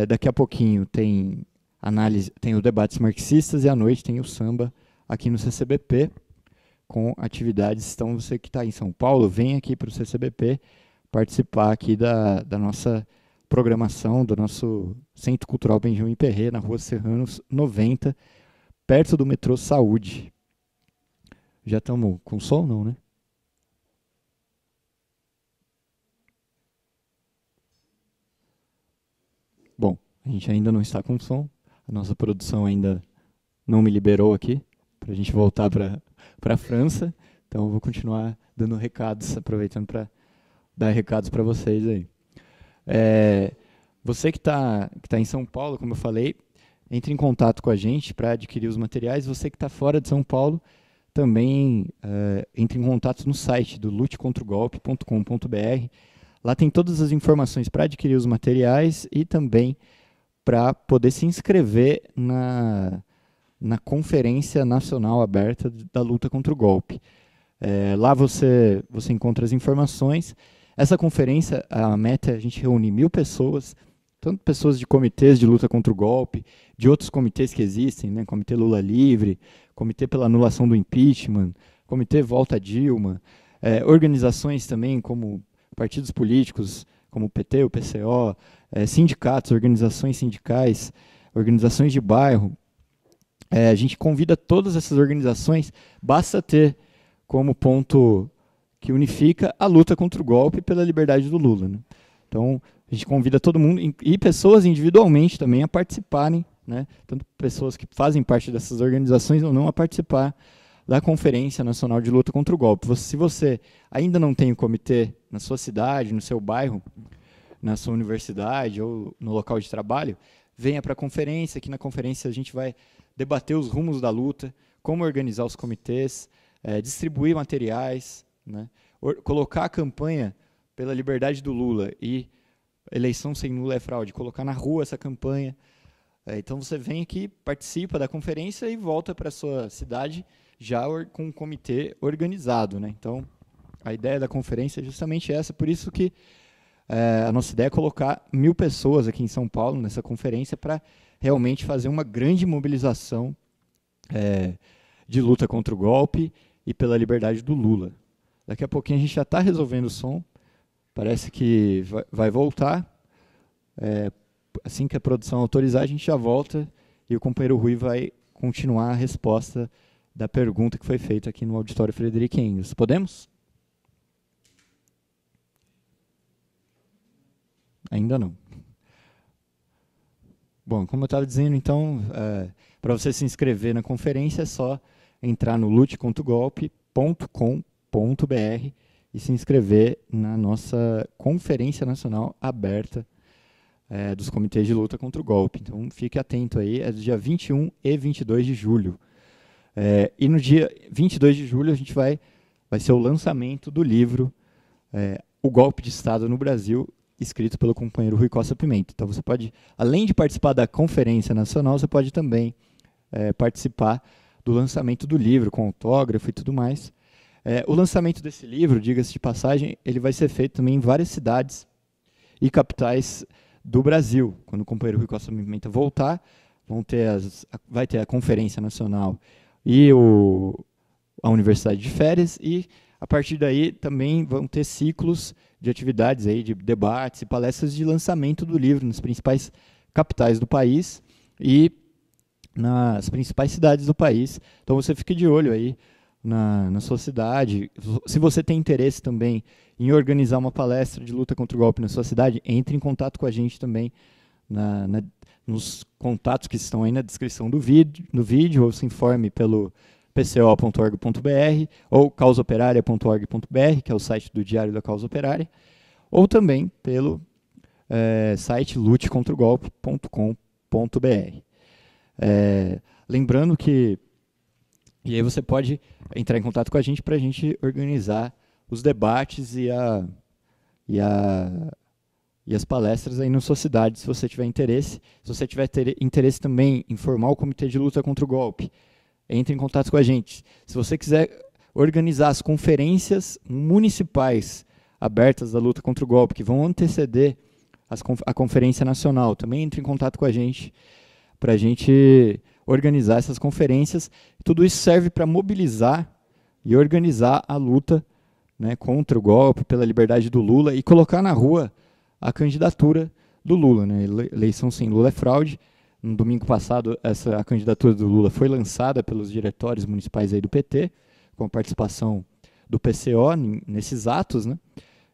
[SPEAKER 1] daqui a pouquinho tem os debates marxistas, e à noite tem o samba aqui no CCBP, com atividades. Então, você que está em São Paulo, vem aqui para o CCBP participar aqui da nossa programação, do nosso Centro Cultural Benjamin Perret, na Rua Serranos 90, perto do metrô Saúde. Já estamos com som, não, né? Bom, a gente ainda não está com som. A nossa produção ainda não me liberou aqui para a gente voltar para a França. Então, eu vou continuar dando recados, aproveitando para dar recados para vocês aí. Você que tá em São Paulo, como eu falei, entre em contato com a gente para adquirir os materiais. Você que está fora de São Paulo, também entre em contato no site do lutecontrogolpe.com.br. Lá tem todas as informações para adquirir os materiais e também para poder se inscrever na Conferência Nacional Aberta da Luta contra o Golpe. Lá você encontra as informações. Essa conferência, a meta é a gente reunir 1.000 pessoas, tanto pessoas de comitês de luta contra o golpe, de outros comitês que existem, né? Comitê Lula Livre, Comitê pela Anulação do Impeachment, Comitê Volta Dilma, organizações também como partidos políticos, como o PT, o PCO, sindicatos, organizações sindicais, organizações de bairro. A gente convida todas essas organizações, basta ter como ponto que unifica a luta contra o golpe pela liberdade do Lula, né? Então, a gente convida todo mundo, e pessoas individualmente também, a participarem, né? Tanto pessoas que fazem parte dessas organizações ou não, a participar da Conferência Nacional de Luta contra o Golpe. Se você ainda não tem o comitê na sua cidade, no seu bairro, na sua universidade ou no local de trabalho, venha para a conferência. Aqui na conferência a gente vai debater os rumos da luta, como organizar os comitês, distribuir materiais, né? Colocar a campanha pela liberdade do Lula e eleição sem Lula é fraude, colocar na rua essa campanha. Então você vem aqui, participa da conferência e volta para a sua cidade já com um comitê organizado, né? Então a ideia da conferência é justamente essa, por isso que a nossa ideia é colocar 1.000 pessoas aqui em São Paulo nessa conferência para realmente fazer uma grande mobilização de luta contra o golpe e pela liberdade do Lula. Daqui a pouquinho a gente já está resolvendo o som, Parece que vai voltar. Assim que a produção autorizar, a gente já volta e o companheiro Rui vai continuar a resposta da pergunta que foi feita aqui no auditório Frederic Engels. Podemos? Ainda não. Bom, como eu estava dizendo, então, para você se inscrever na conferência, é só entrar no lutecontragolpe.com.br e se inscrever na nossa Conferência Nacional Aberta dos Comitês de Luta contra o Golpe. Então, fique atento aí, é do dia 21 e 22 de julho. E no dia 22 de julho, a gente vai ser o lançamento do livro O Golpe de Estado no Brasil, escrito pelo companheiro Rui Costa Pimenta. Então, você pode, além de participar da Conferência Nacional, você pode também participar do lançamento do livro, com autógrafo e tudo mais. O lançamento desse livro, diga-se de passagem, ele vai ser feito também em várias cidades e capitais do Brasil. Quando o companheiro Rui Costa Pimenta voltar, vai ter a Conferência Nacional e a Universidade de Férias, e a partir daí também vão ter ciclos de atividades, aí, de debates e palestras de lançamento do livro nas principais capitais do país e nas principais cidades do país. Então você fique de olho aí na sua cidade. Se você tem interesse também em organizar uma palestra de luta contra o golpe na sua cidade, entre em contato com a gente também nos contatos que estão aí na descrição do vídeo, ou se informe pelo pco.org.br ou causaoperaria.org.br, que é o site do Diário da Causa Operária, ou também pelo site lutecontragolpe.com.br. Lembrando que e aí você pode entrar em contato com a gente para a gente organizar os debates e as palestras aí na sua cidade, se você tiver interesse. Se você tiver interesse também em formar o Comitê de Luta contra o Golpe, entre em contato com a gente. Se você quiser organizar as conferências municipais abertas da luta contra o golpe, que vão anteceder a Conferência Nacional, também entre em contato com a gente para a gente organizar essas conferências. Tudo isso serve para mobilizar e organizar a luta, né, contra o golpe, pela liberdade do Lula, e colocar na rua a candidatura do Lula. Né? Eleição sem Lula é fraude. No domingo passado, a candidatura do Lula foi lançada pelos diretórios municipais aí do PT, com a participação do PCO nesses atos, né?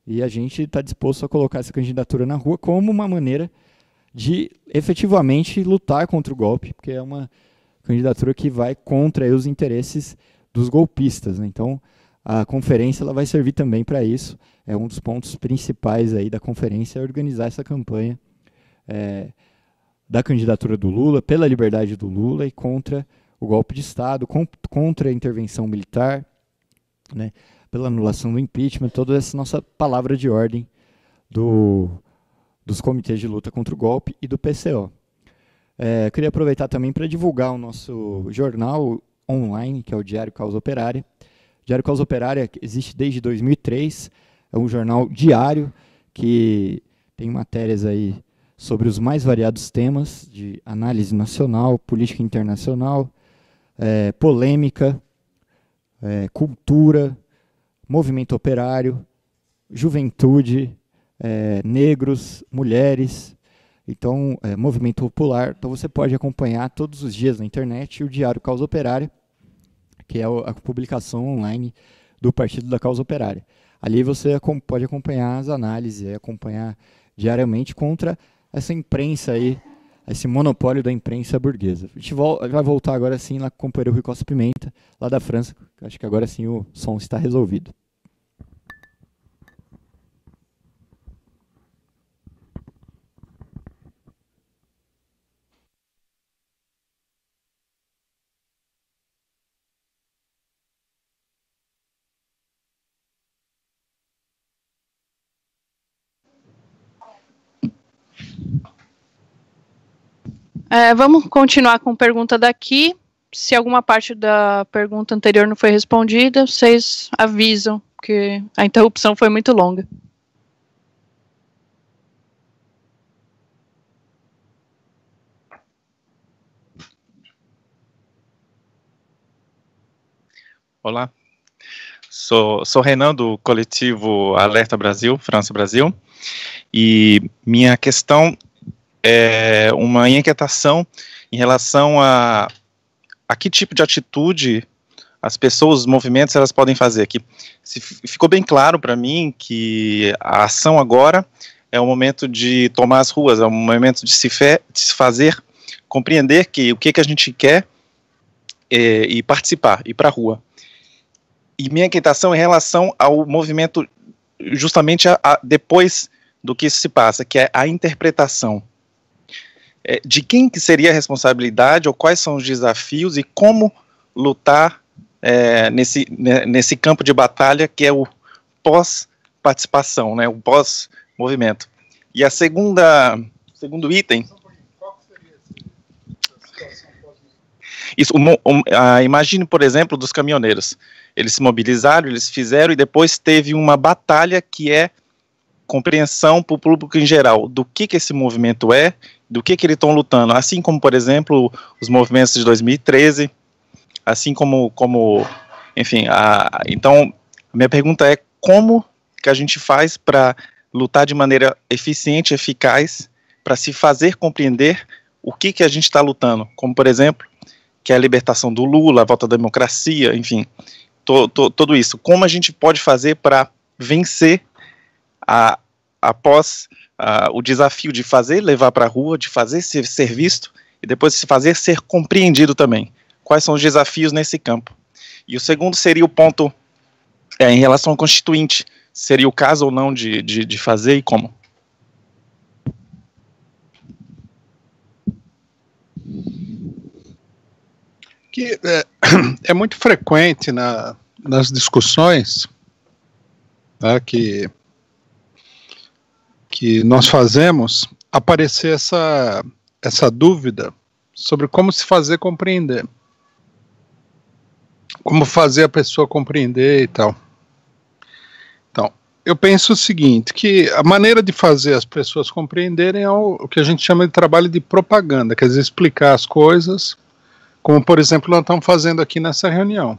[SPEAKER 1] E a gente está disposto a colocar essa candidatura na rua como uma maneira de efetivamente lutar contra o golpe, porque é uma candidatura que vai contra aí os interesses dos golpistas. Né? Então, a conferência ela vai servir também para isso. É um dos pontos principais aí da conferência, é organizar essa campanha da candidatura do Lula, pela liberdade do Lula e contra o golpe de Estado, contra a intervenção militar, né, pela anulação do impeachment, toda essa nossa palavra de ordem dos comitês de luta contra o golpe e do PCO. Eu queria aproveitar também para divulgar o nosso jornal online, que é o Diário Causa Operária. O Diário Causa Operária existe desde 2003, é um jornal diário que tem matérias aí sobre os mais variados temas de análise nacional, política internacional, polêmica, cultura, movimento operário, juventude, negros, mulheres, então, movimento popular. Então você pode acompanhar todos os dias na internet o Diário Causa Operária, que é a publicação online do Partido da Causa Operária. Ali você pode acompanhar as análises, acompanhar diariamente contra essa imprensa aí, esse monopólio da imprensa burguesa. A gente vai voltar agora sim lá com o companheiro Rui Costa Pimenta, lá da França. Acho que agora sim o som está resolvido.
[SPEAKER 5] Vamos continuar com pergunta daqui. Se alguma parte da pergunta anterior não foi respondida, vocês avisam, porque a interrupção foi muito longa.
[SPEAKER 6] Olá. Sou Renan, do coletivo Alerta Brasil, França Brasil, e minha questão é uma inquietação em relação a que tipo de atitude as pessoas, os movimentos, elas podem fazer. Ficou bem claro para mim que a ação agora é o momento de tomar as ruas, é o momento de se fazer compreender o que a gente quer e participar, ir para a rua. E minha inquietação em relação ao movimento, justamente depois do que isso se passa, que é a interpretação. De quem que seria a responsabilidade, ou quais são os desafios, e como lutar nesse campo de batalha que é o pós-participação, né, o pós-movimento. E a segundo item... Isso, imagine, por exemplo, dos caminhoneiros. Eles se mobilizaram, eles fizeram, e depois teve uma batalha que é compreensão para o público em geral, do que esse movimento é, do que eles estão lutando, assim como, por exemplo, os movimentos de 2013, assim como enfim, então, a minha pergunta é como que a gente faz para lutar de maneira eficiente, eficaz, para se fazer compreender o que a gente está lutando, como, por exemplo, que é a libertação do Lula, a volta da democracia, enfim, tudo isso. Como a gente pode fazer para vencer após o desafio de levar para a rua, de fazer ser visto, e depois de fazer ser compreendido também. Quais são os desafios nesse campo? E o segundo seria o ponto em relação ao constituinte. Seria o caso ou não de fazer, e como?
[SPEAKER 2] Que é muito frequente nas discussões, né, que nós fazemos, aparecer essa dúvida sobre como se fazer compreender, como fazer a pessoa compreender e tal. Então, eu penso o seguinte, que a maneira de fazer as pessoas compreenderem é o que a gente chama de trabalho de propaganda, quer dizer, explicar as coisas, como, por exemplo, nós estamos fazendo aqui nessa reunião.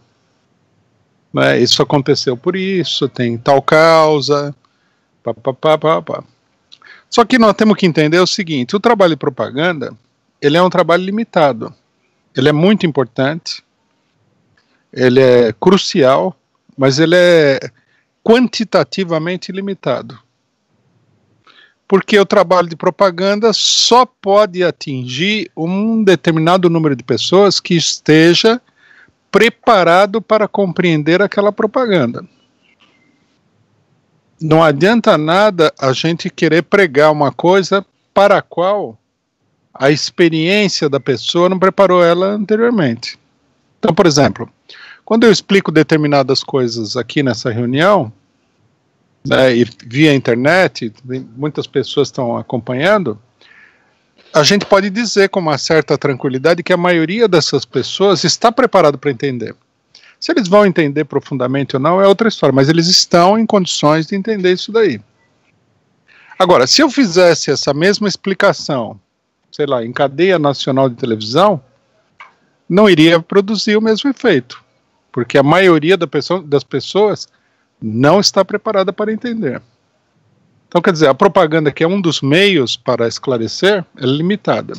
[SPEAKER 2] Né, isso aconteceu por isso, tem tal causa, papapá. Só que nós temos que entender o seguinte, o trabalho de propaganda, ele é um trabalho limitado. Ele é muito importante, ele é crucial, mas ele é quantitativamente limitado. Porque o trabalho de propaganda só pode atingir um determinado número de pessoas que esteja preparado para compreender aquela propaganda. Não adianta nada a gente querer pregar uma coisa para a qual a experiência da pessoa não preparou ela anteriormente. Então, por exemplo, quando eu explico determinadas coisas aqui nessa reunião, né, e via internet, muitas pessoas estão acompanhando, a gente pode dizer com uma certa tranquilidade que a maioria dessas pessoas está preparado para entender. Se eles vão entender profundamente ou não é outra história, mas eles estão em condições de entender isso daí. Agora, se eu fizesse essa mesma explicação, sei lá, em cadeia nacional de televisão, não iria produzir o mesmo efeito, porque a maioria das pessoas não está preparada para entender. Então, quer dizer, a propaganda, que é um dos meios para esclarecer, é limitada.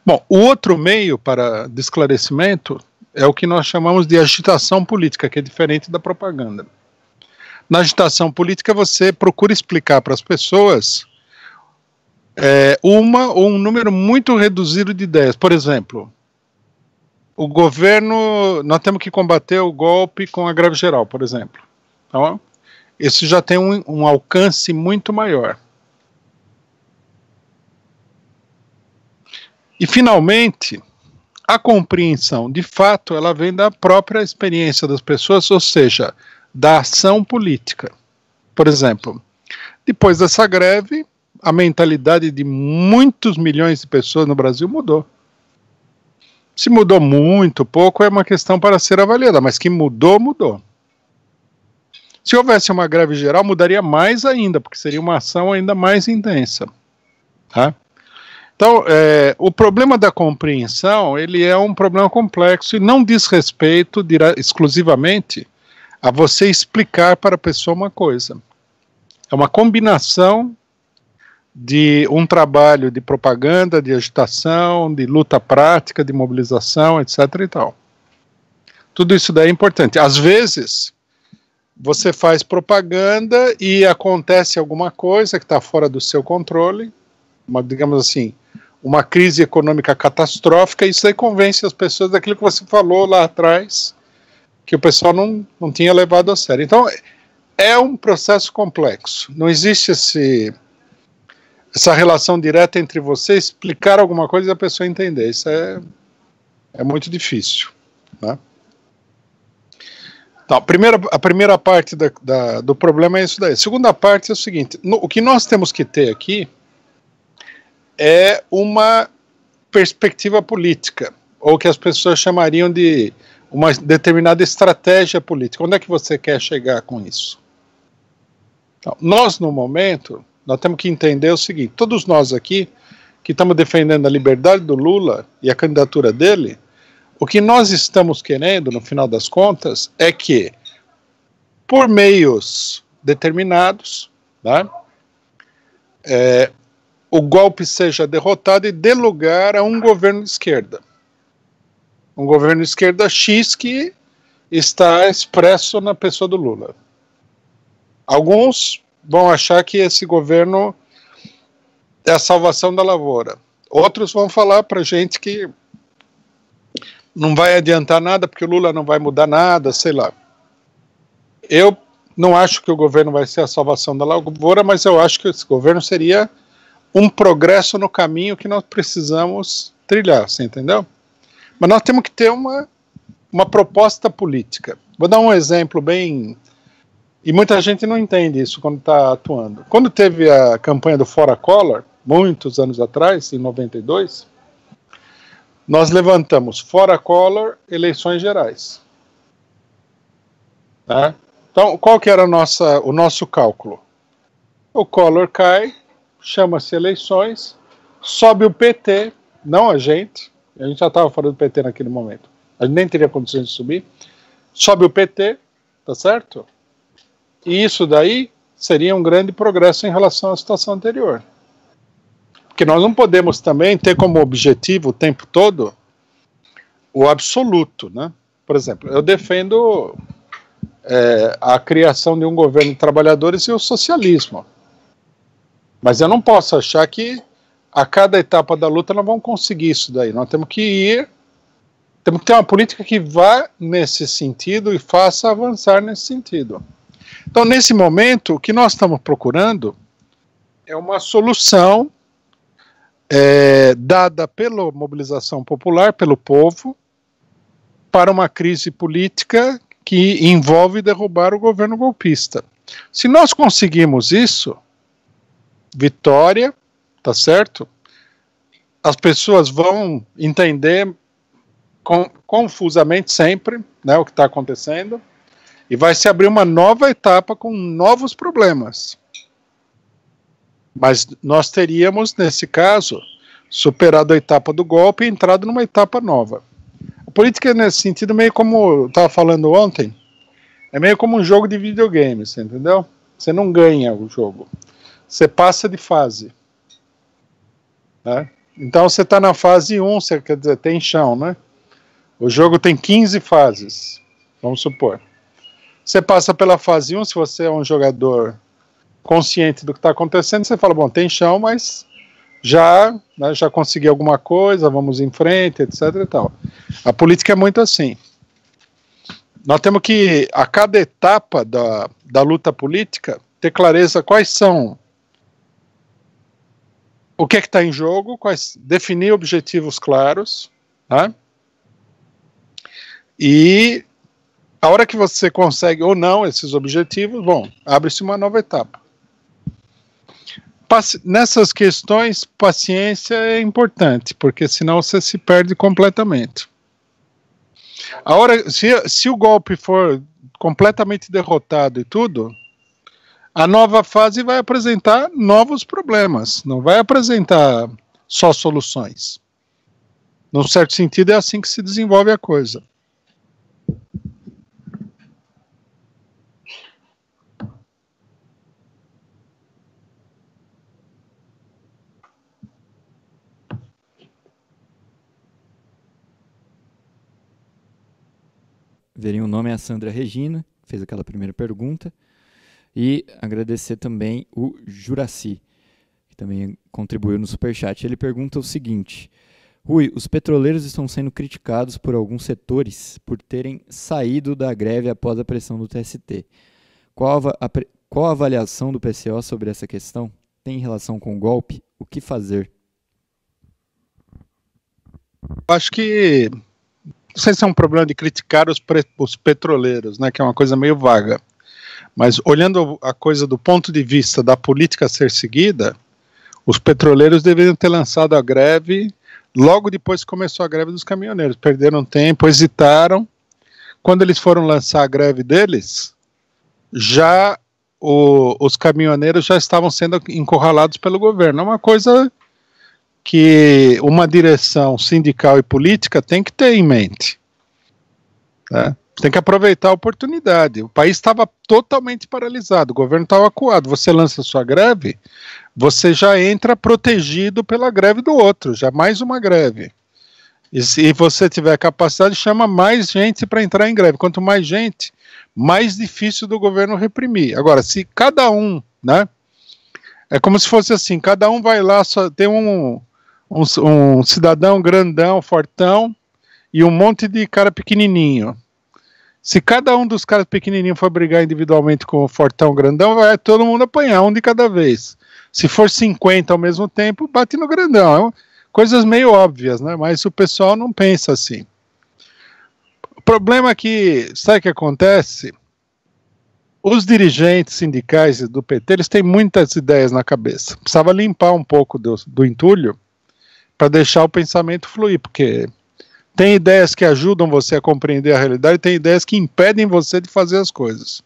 [SPEAKER 2] Bom, o outro meio de esclarecimento é o que nós chamamos de agitação política, que é diferente da propaganda. Na agitação política, você procura explicar para as pessoas uma ou um número muito reduzido de ideias. Por exemplo, o governo, nós temos que combater o golpe com a greve geral, por exemplo. Então, isso já tem um alcance muito maior. E, finalmente, a compreensão, de fato, ela vem da própria experiência das pessoas, ou seja, da ação política. Por exemplo, depois dessa greve, a mentalidade de muitos milhões de pessoas no Brasil mudou. Se mudou muito, pouco, é uma questão para ser avaliada, mas que mudou, mudou. Se houvesse uma greve geral, mudaria mais ainda, porque seria uma ação ainda mais intensa. Tá? Então, o problema da compreensão, ele é um problema complexo e não diz respeito exclusivamente a você explicar para a pessoa uma coisa. É uma combinação de um trabalho de propaganda, de agitação, de luta prática, de mobilização, etc. e tal. Tudo isso daí é importante. Às vezes, você faz propaganda e acontece alguma coisa que está fora do seu controle, digamos assim, uma crise econômica catastrófica, e isso aí convence as pessoas daquilo que você falou lá atrás, que o pessoal não tinha levado a sério. Então, é um processo complexo. Não existe essa relação direta entre você explicar alguma coisa e a pessoa entender. Isso é muito difícil, né? Então, a primeira parte do problema é isso daí. A segunda parte é o seguinte: o que nós temos que ter aqui é uma perspectiva política, ou que as pessoas chamariam de uma determinada estratégia política. Onde é que você quer chegar com isso? Então, nós, no momento, nós temos que entender o seguinte: todos nós aqui, que estamos defendendo a liberdade do Lula e a candidatura dele, o que nós estamos querendo, no final das contas, é que, por meios determinados, né, o golpe seja derrotado e dê lugar a um governo de esquerda. Um governo de esquerda X que está expresso na pessoa do Lula. Alguns vão achar que esse governo é a salvação da lavoura. Outros vão falar para a gente que não vai adiantar nada porque o Lula não vai mudar nada, sei lá. Eu não acho que o governo vai ser a salvação da lavoura, mas eu acho que esse governo seria um progresso no caminho que nós precisamos trilhar, você entendeu? Mas nós temos que ter uma proposta política. Vou dar um exemplo bem... E muita gente não entende isso quando está atuando. Quando teve a campanha do Fora Collor, muitos anos atrás, em 92, nós levantamos Fora Collor, eleições gerais. Tá? Então, qual que era o nosso cálculo? O Collor cai, chama-se eleições, sobe o PT, não a gente já estava fora do PT naquele momento, a gente nem teria condições de subir, sobe o PT, tá certo? E isso daí seria um grande progresso em relação à situação anterior. Porque nós não podemos também ter como objetivo o tempo todo o absoluto, né? Por exemplo, eu defendo a criação de um governo de trabalhadores e o socialismo. Mas eu não posso achar que a cada etapa da luta nós vamos conseguir isso daí. Nós temos que ter uma política que vá nesse sentido e faça avançar nesse sentido. Então, nesse momento, o que nós estamos procurando é uma solução dada pela mobilização popular, pelo povo, para uma crise política que envolve derrubar o governo golpista. Se nós conseguirmos isso, vitória, tá certo? As pessoas vão entender confusamente sempre, né, o que está acontecendo, e vai se abrir uma nova etapa com novos problemas. Mas nós teríamos, nesse caso, superado a etapa do golpe e entrado numa etapa nova. A política, nesse sentido, meio como eu estava falando ontem, é meio como um jogo de videogame, você entendeu? Você não ganha o jogo, você passa de fase. Né? Então você está na fase 1, você, quer dizer, tem chão, né? O jogo tem 15 fases, vamos supor. Você passa pela fase 1, se você é um jogador consciente do que está acontecendo, você fala, bom, tem chão, mas já consegui alguma coisa, vamos em frente, etc. e tal. A política é muito assim. Nós temos que, a cada etapa da luta política, ter clareza quais são, o que está em jogo, definir objetivos claros, né? E a hora que você consegue ou não esses objetivos, bom, abre-se uma nova etapa. Nessas questões, paciência é importante, porque senão você se perde completamente. A hora, se o golpe for completamente derrotado e tudo, a nova fase vai apresentar novos problemas, não vai apresentar só soluções. Num certo sentido, é assim que se desenvolve a coisa.
[SPEAKER 1] verem o nome, é a Sandra Regina, que fez aquela primeira pergunta. E agradecer também o Juraci, que também contribuiu no Superchat. Ele pergunta o seguinte: Rui, os petroleiros estão sendo criticados por alguns setores por terem saído da greve após a pressão do TST. Qual a avaliação do PCO sobre essa questão? Tem relação com o golpe? O que fazer?
[SPEAKER 2] Acho que não sei se é um problema de criticar os petroleiros, né, que é uma coisa meio vaga. Mas olhando a coisa do ponto de vista da política a ser seguida, os petroleiros deveriam ter lançado a greve logo depois que começou a greve dos caminhoneiros. Perderam tempo, hesitaram. Quando eles foram lançar a greve deles, já os caminhoneiros já estavam sendo encurralados pelo governo. É uma coisa que uma direção sindical e política tem que ter em mente, né? Tem que aproveitar a oportunidade. O país estava totalmente paralisado, o governo estava acuado. Você lança sua greve, você já entra protegido pela greve do outro, já mais uma greve. E se você tiver capacidade, chama mais gente para entrar em greve. Quanto mais gente, mais difícil do governo reprimir. Agora, se cada um, né? É como se fosse assim, cada um vai lá, só tem um cidadão grandão, fortão, e um monte de cara pequenininho. Se cada um dos caras pequenininhos for brigar individualmente com o fortão grandão, vai todo mundo apanhar, um de cada vez. Se for 50 ao mesmo tempo, bate no grandão. Coisas meio óbvias, né? Mas o pessoal não pensa assim. O problema é que, sabe o que acontece? Os dirigentes sindicais do PT, eles têm muitas ideias na cabeça. Precisava limpar um pouco do entulho para deixar o pensamento fluir, porque tem ideias que ajudam você a compreender a realidade e tem ideias que impedem você de fazer as coisas.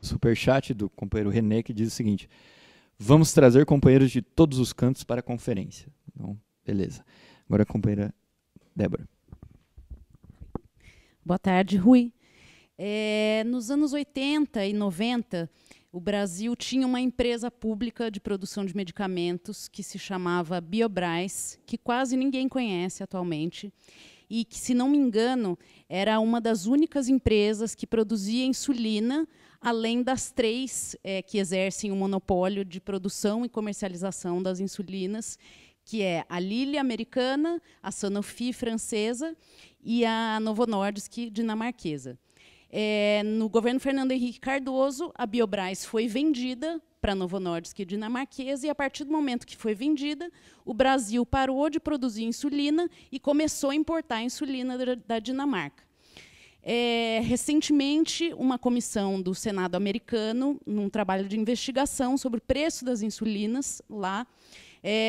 [SPEAKER 1] Superchat do companheiro René, que diz o seguinte: vamos trazer companheiros de todos os cantos para a conferência. Então, beleza. Agora a companheira Débora.
[SPEAKER 7] Boa tarde, Rui. Nos anos 80 e 90, o Brasil tinha uma empresa pública de produção de medicamentos que se chamava Biobras, que quase ninguém conhece atualmente, e que, se não me engano, era uma das únicas empresas que produzia insulina, além das 3 que exercem o monopólio de produção e comercialização das insulinas, que é a Lilly americana, a Sanofi francesa e a Novo Nordisk dinamarquesa. No governo Fernando Henrique Cardoso, a Biobras foi vendida para a Novo Nordisk dinamarquesa, e, a partir do momento que foi vendida, o Brasil parou de produzir insulina e começou a importar a insulina da Dinamarca. Recentemente, uma comissão do Senado americano, num trabalho de investigação sobre o preço das insulinas lá,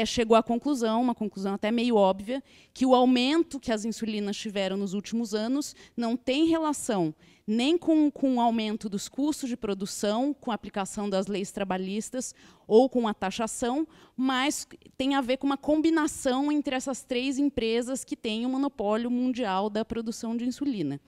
[SPEAKER 7] chegou à conclusão, uma conclusão até meio óbvia, que o aumento que as insulinas tiveram nos últimos anos não tem relação nem com o aumento dos custos de produção, com a aplicação das leis trabalhistas ou com a taxação, mas tem a ver com uma combinação entre essas 3 empresas que têm o monopólio mundial da produção de insulina.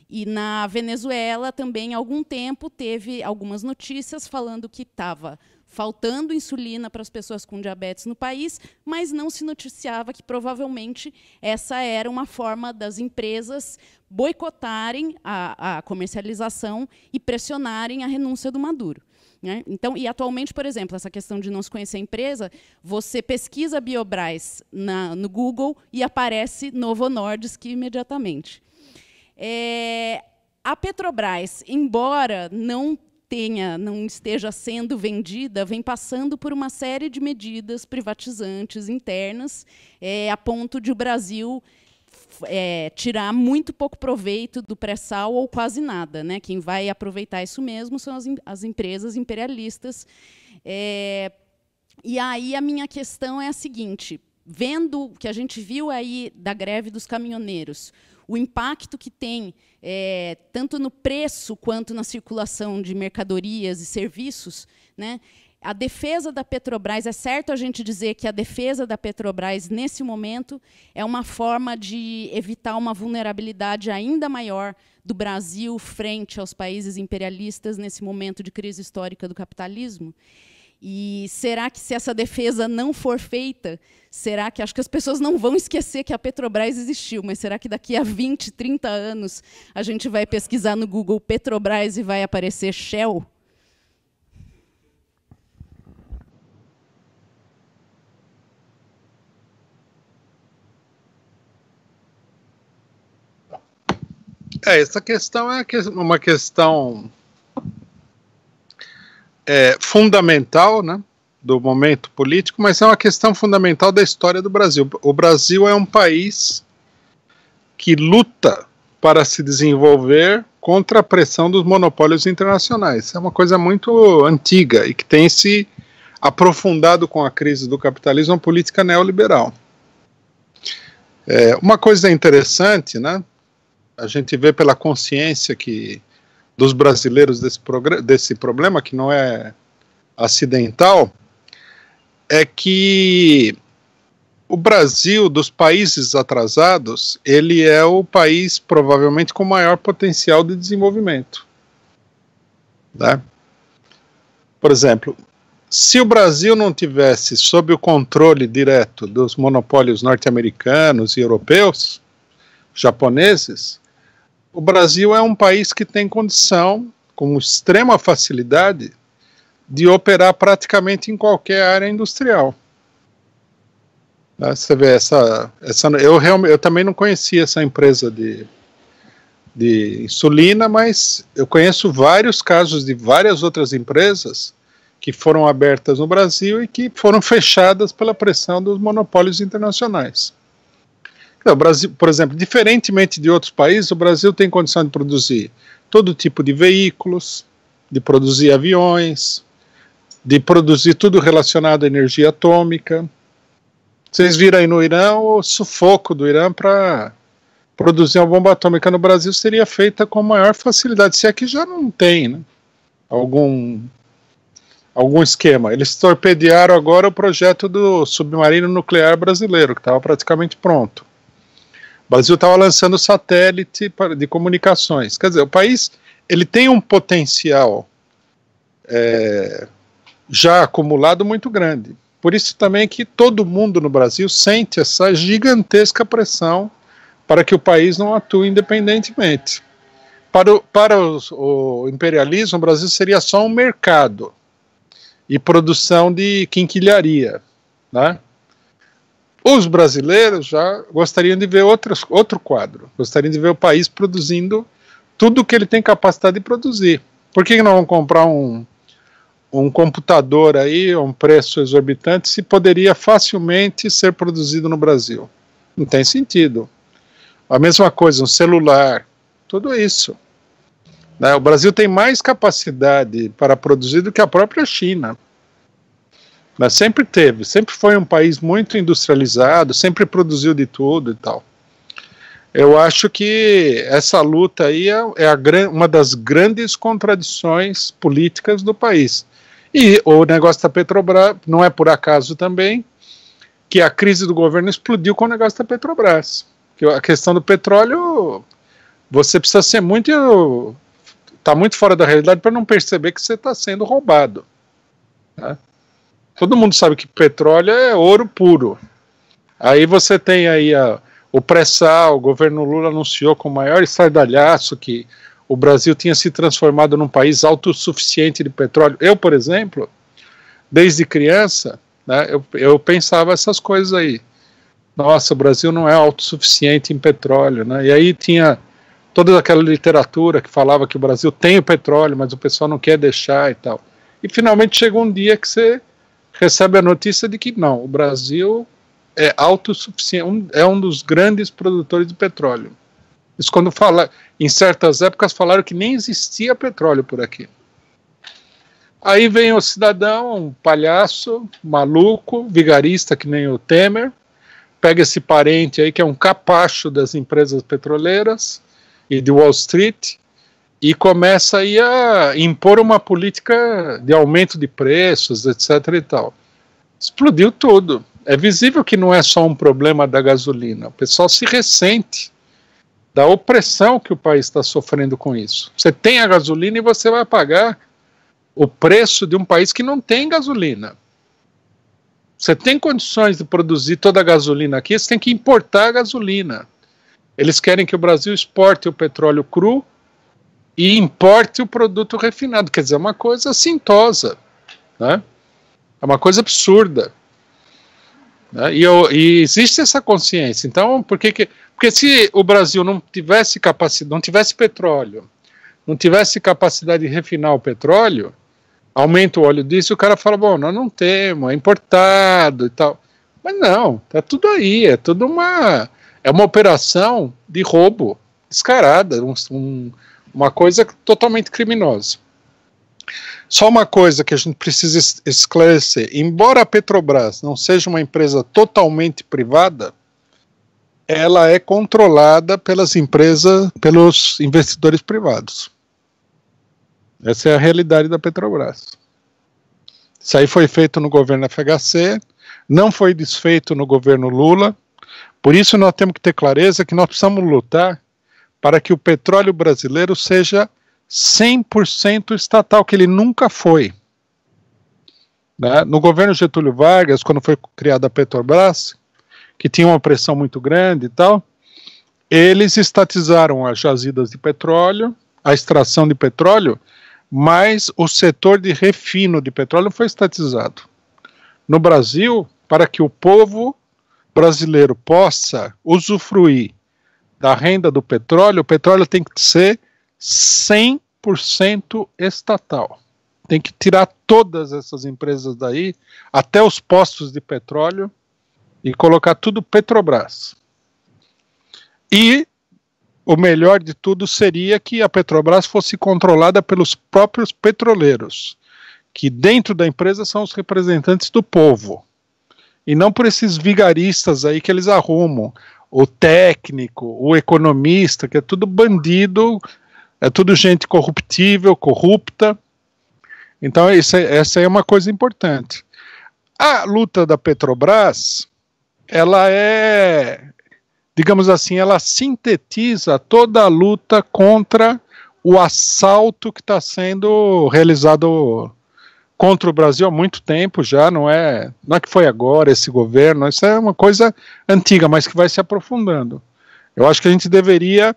[SPEAKER 7] E na Venezuela também, há algum tempo, teve algumas notícias falando que estava faltando insulina para as pessoas com diabetes no país, mas não se noticiava que, provavelmente, essa era uma forma das empresas boicotarem a comercialização e pressionarem a renúncia do Maduro, né? Então, e atualmente, por exemplo, essa questão de não se conhecer a empresa, você pesquisa Biobras no Google e aparece Novo Nordisk imediatamente. A Petrobras, embora não esteja sendo vendida, vem passando por uma série de medidas privatizantes internas, a ponto de o Brasil tirar muito pouco proveito do pré-sal ou quase nada, né? Quem vai aproveitar isso mesmo são as empresas imperialistas. E aí a minha questão é a seguinte: vendo o que a gente viu aí da greve dos caminhoneiros, o impacto que tem tanto no preço quanto na circulação de mercadorias e serviços, né, A defesa da Petrobras, é certo a gente dizer que a defesa da Petrobras, nesse momento, é uma forma de evitar uma vulnerabilidade ainda maior do Brasil frente aos países imperialistas nesse momento de crise histórica do capitalismo? E será que, se essa defesa não for feita, será que, acho que as pessoas não vão esquecer que a Petrobras existiu, mas será que daqui a 20, 30 anos a gente vai pesquisar no Google Petrobras e vai aparecer Shell?
[SPEAKER 2] Essa questão é uma questão fundamental, né, do momento político, mas é uma questão fundamental da história do Brasil. O Brasil é um país que luta para se desenvolver contra a pressão dos monopólios internacionais. É uma coisa muito antiga e que tem se aprofundado com a crise do capitalismo, a política neoliberal. Uma coisa interessante, né, a gente vê pela consciência dos brasileiros desse problema, que não é acidental, é que o Brasil, dos países atrasados, ele é o país provavelmente com maior potencial de desenvolvimento. Né? Por exemplo, se o Brasil não tivesse sob o controle direto dos monopólios norte-americanos e europeus, japoneses, o Brasil é um país que tem condição, com extrema facilidade, de operar praticamente em qualquer área industrial. Você vê eu também não conhecia essa empresa de insulina, mas eu conheço vários casos de várias outras empresas que foram abertas no Brasil e que foram fechadas pela pressão dos monopólios internacionais. O Brasil, por exemplo, diferentemente de outros países, o Brasil tem condição de produzir todo tipo de veículos, de produzir aviões, de produzir tudo relacionado à energia atômica. Vocês viram aí no Irã o sufoco do Irã para produzir uma bomba atômica no Brasil seria feita com maior facilidade, se é que já não tem, né, algum esquema. Eles torpedearam agora o projeto do submarino nuclear brasileiro, que estava praticamente pronto. O Brasil estava lançando satélite de comunicações. Quer dizer, o país ele tem um potencial já acumulado muito grande. Por isso também que todo mundo no Brasil sente essa gigantesca pressão para que o país não atue independentemente. Para o imperialismo, o Brasil seria só um mercado e produção de quinquilharia, né? Os brasileiros já gostariam de ver outro quadro, gostariam de ver o país produzindo tudo o que ele tem capacidade de produzir. Por que não vão comprar um computador aí a um preço exorbitante se poderia facilmente ser produzido no Brasil? Não tem sentido. A mesma coisa, um celular, tudo isso. Né? O Brasil tem mais capacidade para produzir do que a própria China. Mas sempre foi um país muito industrializado, sempre produziu de tudo e tal. Eu acho que essa luta aí é uma das grandes contradições políticas do país. E o negócio da Petrobras, não é por acaso também, que a crise do governo explodiu com o negócio da Petrobras. Que a questão do petróleo, você precisa ser está muito fora da realidade para não perceber que você está sendo roubado. Né? Todo mundo sabe que petróleo é ouro puro. Aí você tem aí o pré-sal, o governo Lula anunciou com o maior estardalhaço que o Brasil tinha se transformado num país autossuficiente de petróleo. Eu, por exemplo, desde criança, né, eu pensava essas coisas aí. Nossa, o Brasil não é autossuficiente em petróleo. Né? E aí tinha toda aquela literatura que falava que o Brasil tem o petróleo, mas o pessoal não quer deixar e tal. E finalmente chegou um dia que você recebe a notícia de que não, o Brasil é autossuficiente, é um dos grandes produtores de petróleo. Isso quando em certas épocas falaram que nem existia petróleo por aqui. Aí vem o cidadão, um palhaço, maluco, vigarista que nem o Temer, pega esse parente aí que é um capacho das empresas petroleiras e de Wall Street e começa aí a impor uma política de aumento de preços, etc. e tal. Explodiu tudo. É visível que não é só um problema da gasolina. O pessoal se ressente da opressão que o país está sofrendo com isso. Você tem a gasolina e você vai pagar o preço de um país que não tem gasolina. Você tem condições de produzir toda a gasolina aqui, você tem que importar a gasolina. Eles querem que o Brasil exporte o petróleo cru e importe o produto refinado. Quer dizer, é uma coisa assintosa, né? É uma coisa absurda. Né? E existe essa consciência. Então, porque se o Brasil não tivesse capacidade, não tivesse petróleo, não tivesse capacidade de refinar o petróleo, aumenta o óleo diesel, o cara fala, bom, nós não temos, é importado e tal. Mas não, tá tudo aí, é tudo uma operação de roubo descarada, uma coisa totalmente criminosa. Só uma coisa que a gente precisa esclarecer, embora a Petrobras não seja uma empresa totalmente privada, ela é controlada pelas empresas, pelos investidores privados. Essa é a realidade da Petrobras. Isso aí foi feito no governo FHC, não foi desfeito no governo Lula, por isso nós temos que ter clareza que nós precisamos lutar para que o petróleo brasileiro seja 100% estatal, que ele nunca foi. Né? No governo Getúlio Vargas, quando foi criada a Petrobras, que tinha uma pressão muito grande e tal, eles estatizaram as jazidas de petróleo, a extração de petróleo, mas o setor de refino de petróleo foi estatizado. No Brasil, para que o povo brasileiro possa usufruir da renda do petróleo, o petróleo tem que ser 100% estatal. Tem que tirar todas essas empresas daí, até os postos de petróleo, e colocar tudo Petrobras. E o melhor de tudo seria que a Petrobras fosse controlada pelos próprios petroleiros, que dentro da empresa são os representantes do povo, e não por esses vigaristas aí que eles arrumam, o técnico, o economista, que é tudo bandido, é tudo gente corruptível, corrupta. Então essa é uma coisa importante. A luta da Petrobras, ela é, digamos assim, ela sintetiza toda a luta contra o assalto que está sendo realizado contra o Brasil há muito tempo já, não é que foi agora esse governo, isso é uma coisa antiga, mas que vai se aprofundando. Eu acho que a gente deveria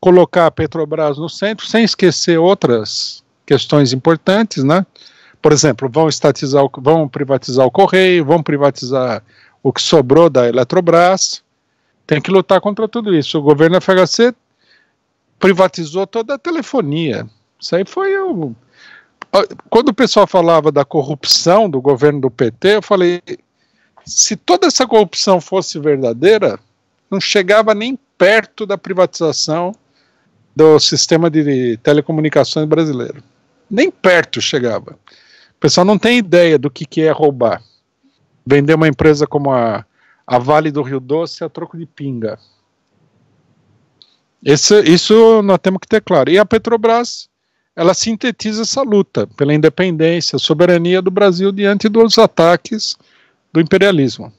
[SPEAKER 2] colocar a Petrobras no centro, sem esquecer outras questões importantes, né? Por exemplo, vão privatizar o Correio, vão privatizar o que sobrou da Eletrobras, tem que lutar contra tudo isso. O governo FHC privatizou toda a telefonia. Isso aí foi o... Quando o pessoal falava da corrupção do governo do PT, eu falei, se toda essa corrupção fosse verdadeira, não chegava nem perto da privatização do sistema de telecomunicações brasileiro. Nem perto chegava. O pessoal não tem ideia do que é roubar. Vender uma empresa como a Vale do Rio Doce a troco de pinga. Isso nós temos que ter claro. E a Petrobras, ela sintetiza essa luta pela independência, soberania do Brasil diante dos ataques do imperialismo.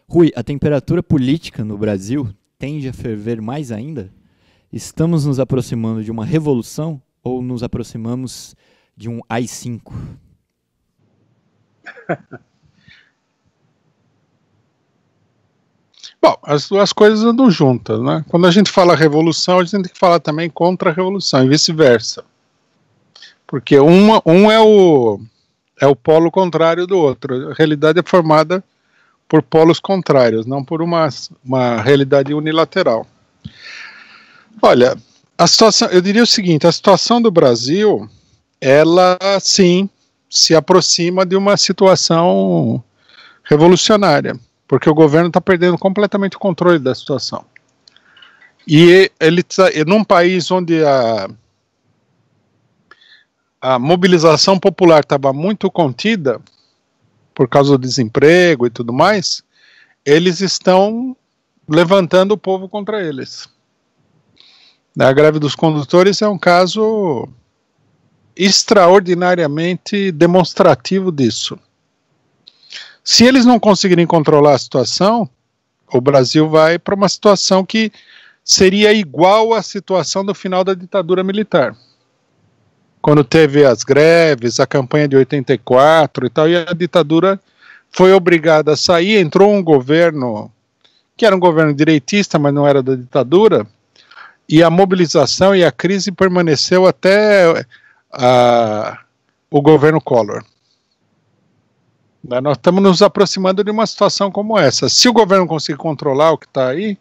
[SPEAKER 1] Rui, a temperatura política no Brasil tende a ferver mais ainda? Estamos nos aproximando de uma revolução ou nos aproximamos de um AI-5?
[SPEAKER 2] Bom, as duas coisas andam juntas, né? Quando a gente fala revolução, a gente tem que falar também contra a revolução, e vice-versa. Porque um é o polo contrário do outro. A realidade é formada por polos contrários, não por uma realidade unilateral. Olha, a situação, eu diria o seguinte, a situação do Brasil, ela sim se aproxima de uma situação revolucionária, porque o governo está perdendo completamente o controle da situação. E ele tá, num país onde a mobilização popular estava muito contida, por causa do desemprego e tudo mais, eles estão levantando o povo contra eles. A greve dos condutores é um caso extraordinariamente demonstrativo disso. Se eles não conseguirem controlar a situação, o Brasil vai para uma situação que seria igual à situação do final da ditadura militar. Quando teve as greves, a campanha de 84 e tal, e a ditadura foi obrigada a sair, entrou um governo, que era um governo direitista, mas não era da ditadura, e a mobilização e a crise permaneceu até o governo Collor. Nós estamos nos aproximando de uma situação como essa. Se o governo conseguir controlar o que está aí,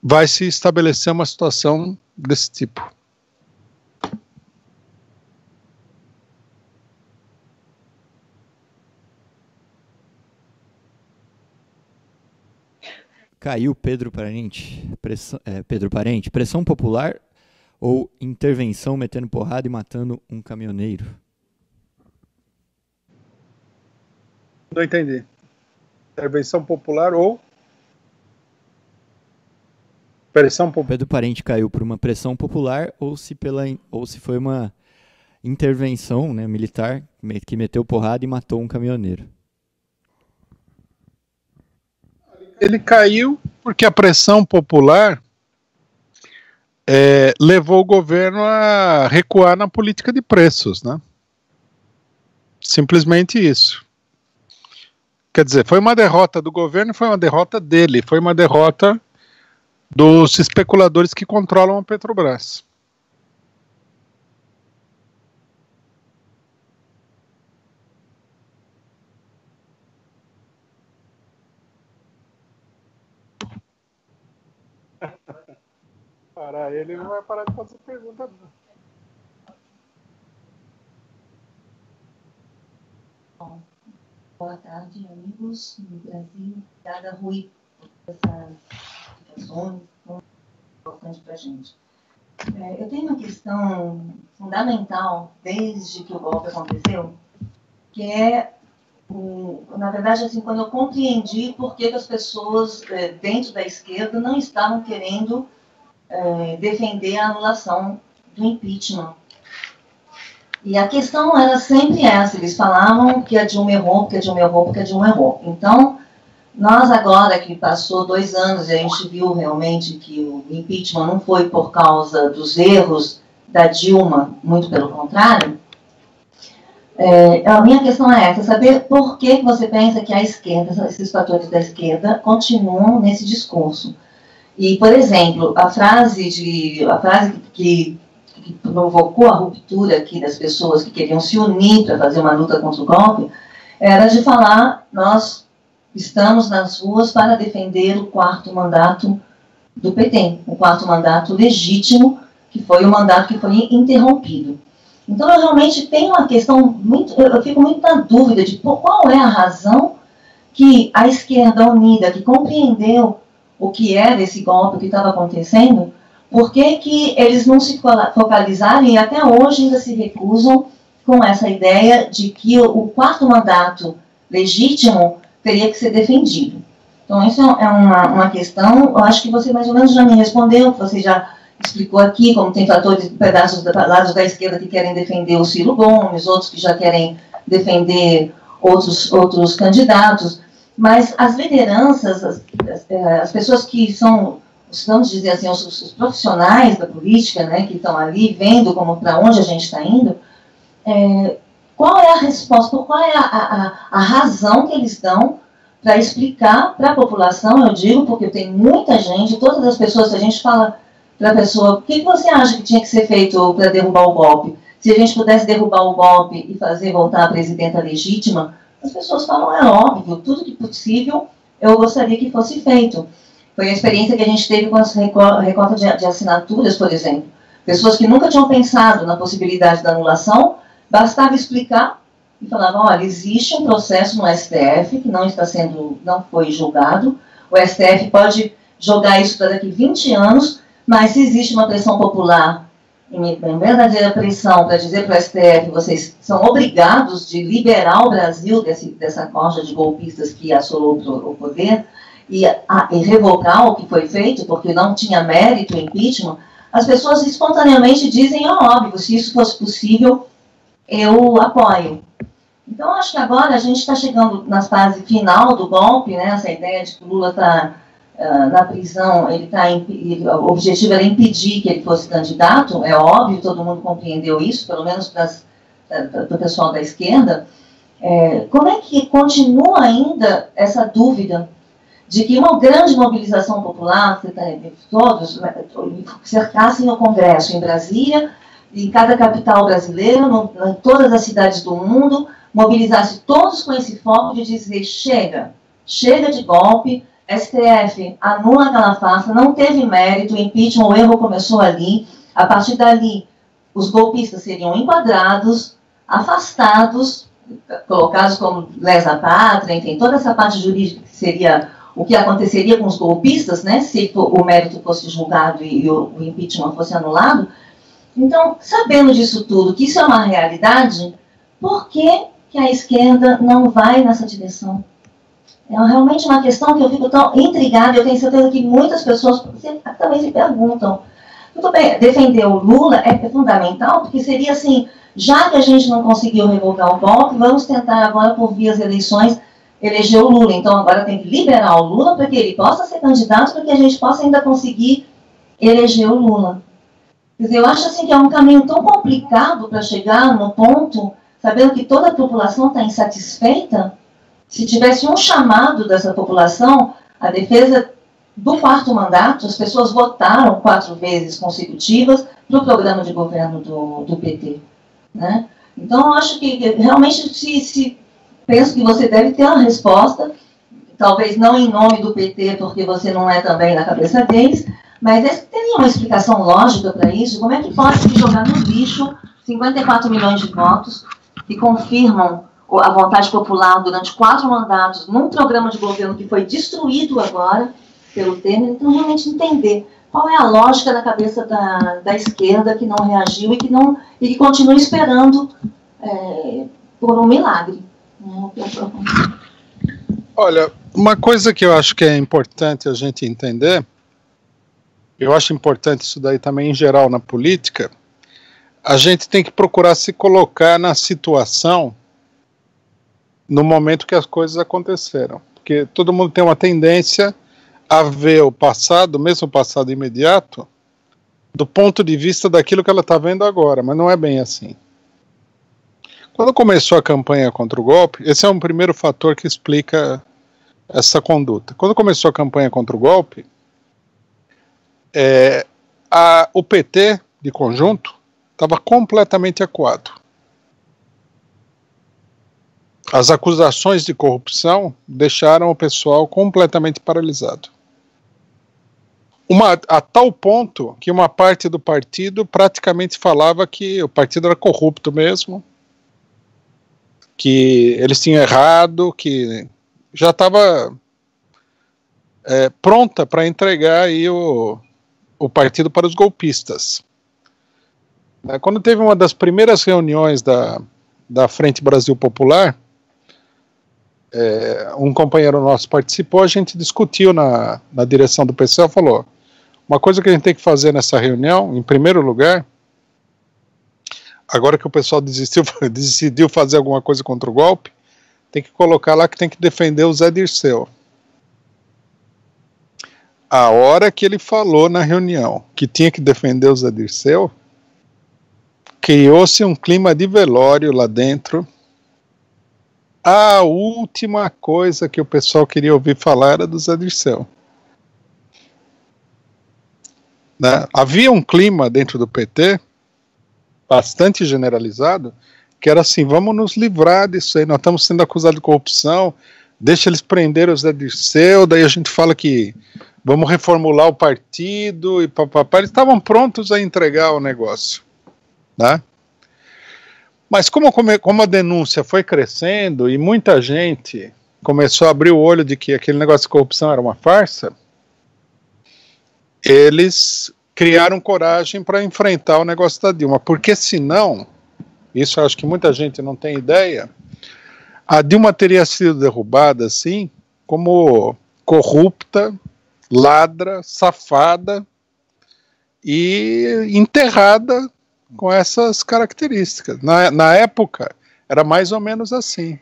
[SPEAKER 2] vai se estabelecer uma situação desse tipo.
[SPEAKER 1] Caiu Pedro Parente, pressão popular ou intervenção metendo porrada e matando um caminhoneiro?
[SPEAKER 2] Não entendi. Intervenção popular ou pressão popular?
[SPEAKER 1] Pedro Parente caiu por uma pressão popular ou se foi uma intervenção, né, militar que meteu porrada e matou um caminhoneiro?
[SPEAKER 2] Ele caiu porque a pressão popular levou o governo a recuar na política de preços, né? Simplesmente isso. Quer dizer, foi uma derrota do governo, foi uma derrota dele, foi uma derrota dos especuladores que controlam a Petrobras. Para ele não vai parar de fazer pergunta.
[SPEAKER 8] Bom, boa tarde, amigos do Brasil. Obrigada, Rui, por essas explicações tão importantes para a gente. Eu tenho uma questão fundamental desde que o golpe aconteceu, que é, na verdade, assim, quando eu compreendi por que as pessoas dentro da esquerda não estavam querendo defender a anulação do impeachment. E a questão era sempre essa, eles falavam que a Dilma errou, porque a Dilma errou, porque a Dilma errou. Então, nós agora que passou 2 anos e a gente viu realmente que o impeachment não foi por causa dos erros da Dilma, muito pelo contrário, a minha questão é essa, saber por que você pensa que a esquerda, esses fatores da esquerda, continuam nesse discurso. E, por exemplo, a frase que provocou a ruptura aqui das pessoas que queriam se unir para fazer uma luta contra o golpe, era de falar, nós estamos nas ruas para defender o 4º mandato do PT, o 4º mandato legítimo, que foi o mandato que foi interrompido. Então, eu realmente tenho uma questão, eu fico muito na dúvida de qual é a razão que a esquerda unida, que compreendeu o que era esse golpe, o que estava acontecendo, por que eles não se focalizaram e até hoje ainda se recusam com essa ideia de que o 4º mandato legítimo teria que ser defendido. Então, isso é uma questão, eu acho que você mais ou menos já me respondeu, você já explicou aqui como tem fatores, pedaços lados da esquerda que querem defender o Ciro Gomes, outros que já querem defender outros candidatos, mas as lideranças, as pessoas que são, vamos dizer assim, os profissionais da política, né, que estão ali vendo para onde a gente está indo, qual é a resposta, qual é a razão que eles dão para explicar para a população, eu digo, porque tem muita gente, todas as pessoas, se a gente fala para a pessoa, o que você acha que tinha que ser feito para derrubar o golpe? Se a gente pudesse derrubar o golpe e fazer voltar a presidenta legítima, as pessoas falam, é óbvio, tudo que possível eu gostaria que fosse feito. Foi a experiência que a gente teve com as recortes de assinaturas, por exemplo. Pessoas que nunca tinham pensado na possibilidade da anulação, bastava explicar e falavam, olha, existe um processo no STF que não foi julgado, o STF pode jogar isso para daqui 20 anos, mas se existe uma pressão popular em verdadeira pressão para dizer para o STF, vocês são obrigados de liberar o Brasil dessa corja de golpistas que assolou o poder e revogar o que foi feito, porque não tinha mérito o impeachment, as pessoas espontaneamente dizem, óbvio, se isso fosse possível, eu apoio. Então, acho que agora a gente está chegando na fase final do golpe, né, essa ideia de que o Lula está na prisão, o objetivo era impedir que ele fosse candidato, é óbvio, todo mundo compreendeu isso, pelo menos para o pessoal da esquerda. Como é que continua ainda essa dúvida de que uma grande mobilização popular, todos cercassem o Congresso em Brasília, em cada capital brasileira, em todas as cidades do mundo, mobilizasse todos com esse foco de dizer, chega de golpe, STF anula aquela farsa, não teve mérito, o impeachment, o erro começou ali, a partir dali os golpistas seriam enquadrados, afastados, colocados como lesa pátria, enfim, toda essa parte jurídica que seria o que aconteceria com os golpistas, né, se o mérito fosse julgado e o impeachment fosse anulado. Então, sabendo disso tudo, que isso é uma realidade, por que a esquerda não vai nessa direção? É realmente uma questão que eu fico tão intrigada, eu tenho certeza que muitas pessoas também se perguntam. Tudo bem, defender o Lula é fundamental, porque seria assim, já que a gente não conseguiu revogar o golpe, vamos tentar agora, por via das eleições, eleger o Lula. Então agora tem que liberar o Lula para que ele possa ser candidato, para que a gente possa ainda conseguir eleger o Lula. Quer dizer, eu acho assim que é um caminho tão complicado para chegar no ponto, sabendo que toda a população está insatisfeita. Se tivesse um chamado dessa população, a defesa do 4º mandato, as pessoas votaram 4 vezes consecutivas para o programa de governo do PT. Né? Então, eu acho que realmente, penso que você deve ter uma resposta, talvez não em nome do PT, porque você não é também na cabeça deles, mas teria uma explicação lógica para isso? Como é que pode se jogar no lixo 54 milhões de votos que confirmam a vontade popular durante 4 mandatos num programa de governo que foi destruído agora pelo Temer? Então, realmente entender qual é a lógica da cabeça da esquerda que não reagiu e que continua esperando por um milagre.
[SPEAKER 2] Olha, uma coisa que eu acho que é importante a gente entender, eu acho importante isso daí também em geral na política, a gente tem que procurar se colocar na situação no momento que as coisas aconteceram. Porque todo mundo tem uma tendência a ver o passado, mesmo o passado imediato, do ponto de vista daquilo que ela está vendo agora, mas não é bem assim. Quando começou a campanha contra o golpe, esse é um primeiro fator que explica essa conduta. Quando começou a campanha contra o golpe, o PT, de conjunto, estava completamente acuado. As acusações de corrupção deixaram o pessoal completamente paralisado. A tal ponto que uma parte do partido praticamente falava que o partido era corrupto mesmo, que eles tinham errado, que já estava pronta para entregar aí o partido para os golpistas. Quando teve uma das primeiras reuniões da Frente Brasil Popular, um companheiro nosso participou, a gente discutiu na direção do PCO, falou, uma coisa que a gente tem que fazer nessa reunião, em primeiro lugar, agora que o pessoal decidiu fazer alguma coisa contra o golpe, tem que colocar lá que tem que defender o Zé Dirceu. A hora que ele falou na reunião que tinha que defender o Zé Dirceu, criou-se um clima de velório lá dentro. A última coisa que o pessoal queria ouvir falar era do Zé Dirceu. Havia um clima dentro do PT, bastante generalizado, que era assim, vamos nos livrar disso aí, nós estamos sendo acusados de corrupção, deixa eles prender o Zé Dirceu, daí a gente fala que vamos reformular o partido, e papapá, eles estavam prontos a entregar o negócio. Né? Mas como a denúncia foi crescendo e muita gente começou a abrir o olho de que aquele negócio de corrupção era uma farsa, eles criaram coragem para enfrentar o negócio da Dilma, porque senão, isso eu acho que muita gente não tem ideia, a Dilma teria sido derrubada assim, como corrupta, ladra, safada e enterrada com essas características. Na época, era mais ou menos assim.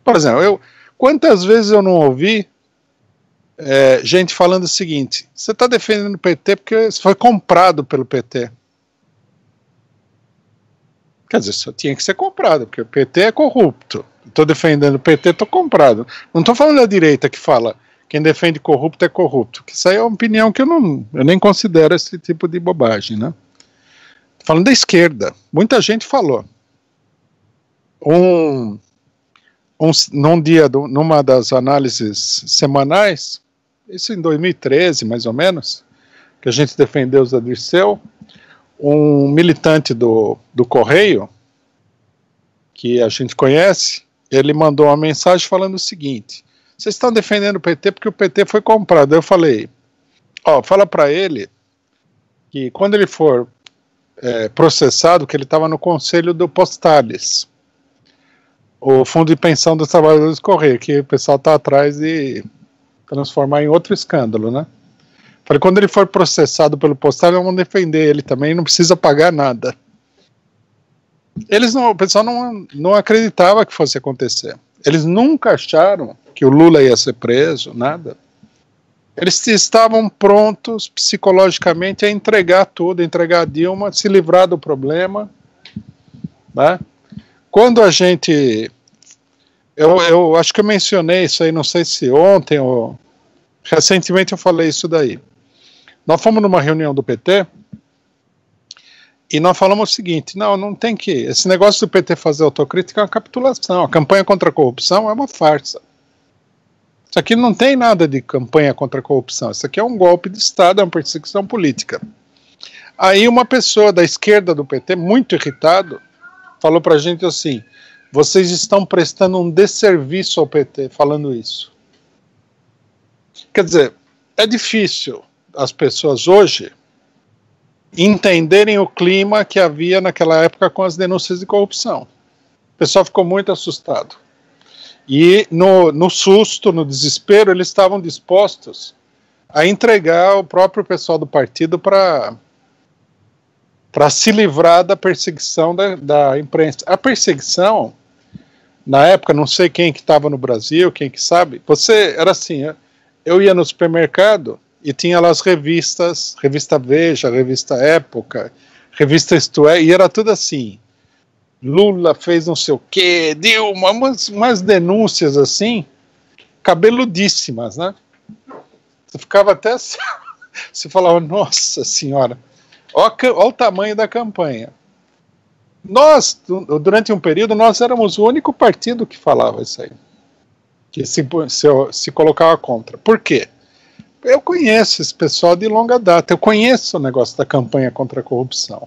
[SPEAKER 2] Por exemplo, quantas vezes eu não ouvi gente falando o seguinte: você está defendendo o PT porque você foi comprado pelo PT. Quer dizer, só tinha que ser comprado, porque o PT é corrupto. Estou defendendo o PT, estou comprado. Não estou falando da direita que fala quem defende corrupto é corrupto, que isso aí é uma opinião que eu nem considero esse tipo de bobagem, né? Tô falando da esquerda. Muita gente falou. Numa das análises semanais, isso em 2013, mais ou menos, que a gente defendeu os Dirceu, um militante do Correio, que a gente conhece, ele mandou uma mensagem falando o seguinte: vocês estão defendendo o PT porque o PT foi comprado. Eu falei, fala para ele que quando ele for processado, que ele estava no conselho do Postales, o Fundo de Pensão dos Trabalhadores do Correio, que o pessoal está atrás de transformar em outro escândalo, né? Falei, quando ele for processado pelo Postales, vamos defender ele também, não precisa pagar nada. O pessoal não acreditava que fosse acontecer. Eles nunca acharam que o Lula ia ser preso, nada. Eles estavam prontos psicologicamente a entregar tudo, entregar a Dilma, se livrar do problema, né? Quando a gente... Eu acho que eu mencionei isso aí, não sei se ontem ou... Recentemente eu falei isso daí. Nós fomos numa reunião do PT e nós falamos o seguinte: não tem que... Esse negócio do PT fazer autocrítica é uma capitulação. A campanha contra a corrupção é uma farsa. Isso aqui não tem nada de campanha contra a corrupção. Isso aqui é um golpe de Estado, é uma perseguição política. Aí uma pessoa da esquerda do PT, muito irritado, falou pra gente assim: vocês estão prestando um desserviço ao PT falando isso. Quer dizer, é difícil as pessoas hoje entenderem o clima que havia naquela época com as denúncias de corrupção. O pessoal ficou muito assustado. E no susto, no desespero, eles estavam dispostos a entregar o próprio pessoal do partido para se livrar da perseguição da imprensa. A perseguição, na época, não sei quem que estava no Brasil, quem que sabe, era assim, eu ia no supermercado e tinha lá as revistas, revista Veja, revista Época, revista Isto É, e era tudo assim: Lula fez não sei o quê, Dilma, umas denúncias assim, cabeludíssimas, né? Você ficava até assim, você falava, nossa senhora, olha o tamanho da campanha. Nós, durante um período, nós éramos o único partido que falava isso aí, que se colocava contra. Por quê? Eu conheço esse pessoal de longa data, eu conheço o negócio da campanha contra a corrupção.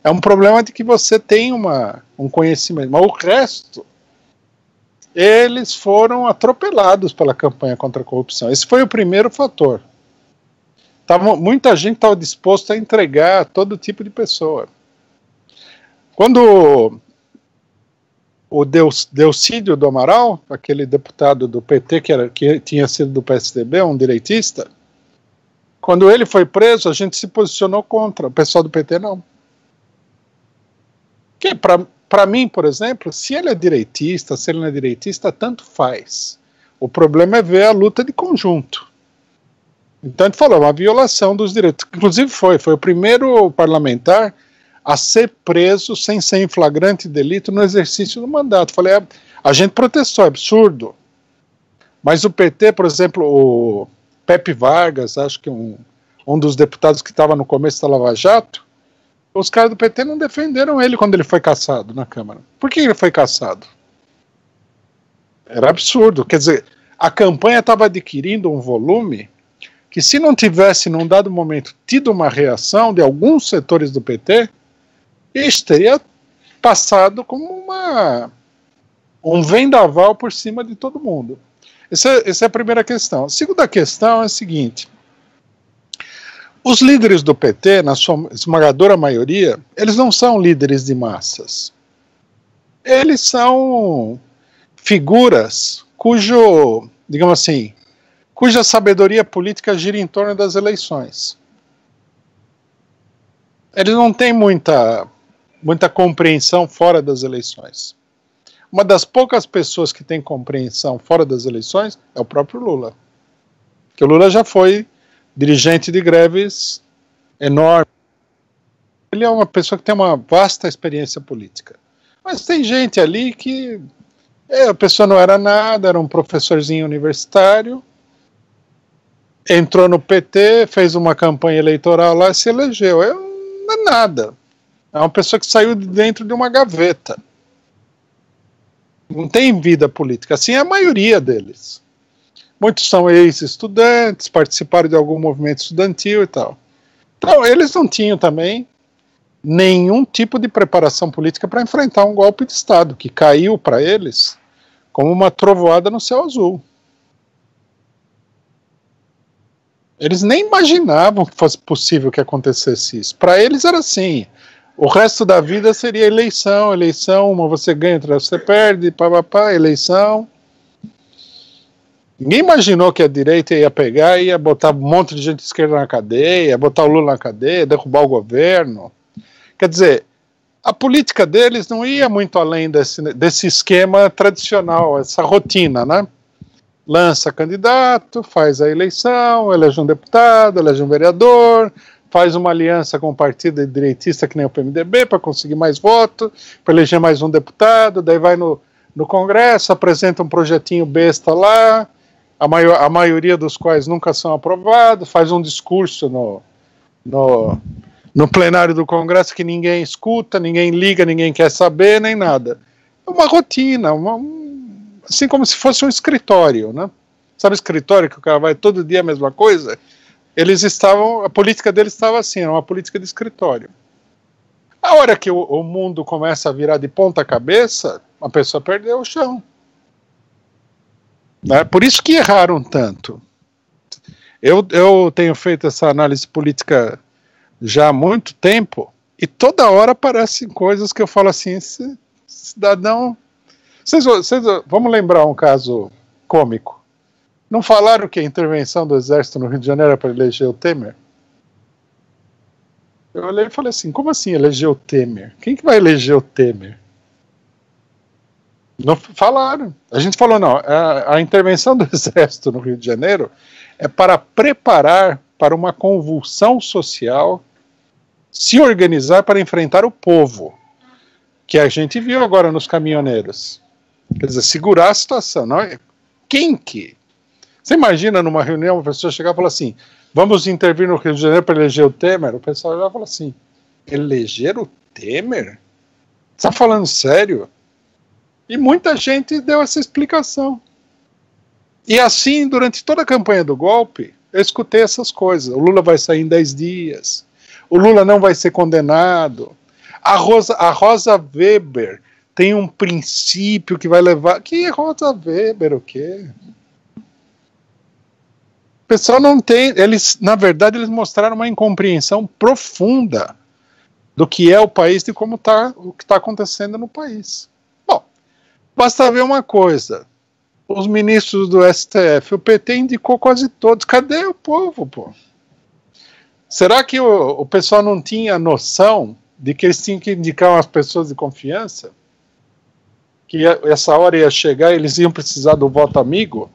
[SPEAKER 2] É um problema de que você tem um conhecimento, mas o resto, eles foram atropelados pela campanha contra a corrupção. Esse foi o primeiro fator. Muita gente estava disposta a entregar todo tipo de pessoa. Quando o Delcídio do Amaral, aquele deputado do PT que tinha sido do PSDB, um direitista, quando ele foi preso, a gente se posicionou contra. O pessoal do PT não. Que para mim, por exemplo, se ele é direitista, se ele não é direitista, tanto faz. O problema é ver a luta de conjunto. Então a gente falou, uma violação dos direitos. Inclusive foi o primeiro parlamentar a ser preso sem ser em flagrante delito no exercício do mandato. Falei, a gente protestou, é absurdo. Mas o PT, por exemplo, o Pepe Vargas, acho que um dos deputados que estava no começo da Lava Jato, os caras do PT não defenderam ele quando ele foi cassado na Câmara. Por que ele foi cassado? Era absurdo. Quer dizer, a campanha estava adquirindo um volume que, se não tivesse, num dado momento, tido uma reação de alguns setores do PT, isso teria passado como um vendaval por cima de todo mundo. Essa é a primeira questão. A segunda questão é a seguinte: Os líderes do PT, na sua esmagadora maioria, eles não são líderes de massas. Eles são figuras cujo, digamos assim, cuja sabedoria política gira em torno das eleições. Eles não têm muita compreensão fora das eleições. Uma das poucas pessoas que tem compreensão fora das eleições é o próprio Lula. Porque o Lula já foi dirigente de greves enorme. Ele é uma pessoa que tem uma vasta experiência política. Mas tem gente ali que a pessoa não era nada, era um professorzinho universitário, entrou no PT, fez uma campanha eleitoral lá e se elegeu. Não é nada. É uma pessoa que saiu de dentro de uma gaveta. Não tem vida política. Assim é a maioria deles. Muitos são ex-estudantes, participaram de algum movimento estudantil e tal. Então, eles não tinham também nenhum tipo de preparação política para enfrentar um golpe de Estado, que caiu para eles como uma trovoada no céu azul. Eles nem imaginavam que fosse possível que acontecesse isso. Para eles era assim, o resto da vida seria eleição, uma você ganha, outra você perde, eleição. Ninguém imaginou que a direita ia pegar e ia botar um monte de gente de esquerda na cadeia, botar o Lula na cadeia, derrubar o governo. Quer dizer, a política deles não ia muito além desse esquema tradicional, essa rotina, né? Lança candidato, faz a eleição, elege um deputado, elege um vereador, faz uma aliança com um partido direitista que nem o PMDB para conseguir mais votos, para eleger mais um deputado, daí vai no Congresso, apresenta um projetinho besta lá, a maioria dos quais nunca são aprovados, faz um discurso no plenário do Congresso que ninguém escuta, ninguém liga, ninguém quer saber, nem nada. É uma rotina, assim como se fosse um escritório, né? Sabe escritório que o cara vai todo dia a mesma coisa? A política deles estava assim, era uma política de escritório. A hora que o mundo começa a virar de ponta cabeça, a pessoa perdeu o chão. Né? Por isso que erraram tanto. Eu tenho feito essa análise política já há muito tempo, e toda hora aparecem coisas que eu falo assim, cidadão... Vamos lembrar um caso cômico. Não falaram que a intervenção do Exército no Rio de Janeiro era para eleger o Temer? Eu olhei e falei assim, como assim eleger o Temer? Quem que vai eleger o Temer? Não falaram. A gente falou, não, a intervenção do Exército no Rio de Janeiro é para preparar para uma convulsão social, se organizar para enfrentar o povo, que a gente viu agora nos caminhoneiros. Quer dizer, segurar a situação. Não é? Quem que? Você imagina numa reunião, a pessoa chegar e falar assim, vamos intervir no Rio de Janeiro para eleger o Temer? O pessoal já fala assim, eleger o Temer? Você está falando sério? E muita gente deu essa explicação. E assim, durante toda a campanha do golpe, eu escutei essas coisas. O Lula vai sair em 10 dias. O Lula não vai ser condenado. A Rosa Weber tem um princípio que vai levar... Que Rosa Weber, o quê? O pessoal não tem... Na verdade, eles mostraram uma incompreensão profunda do que é o país e como o que está acontecendo no país. Bom, basta ver uma coisa. Os ministros do STF, o PT indicou quase todos. Cadê o povo, pô? Será que o pessoal não tinha noção de que eles tinham que indicar umas pessoas de confiança? Que essa hora ia chegar e eles iam precisar do voto amigo?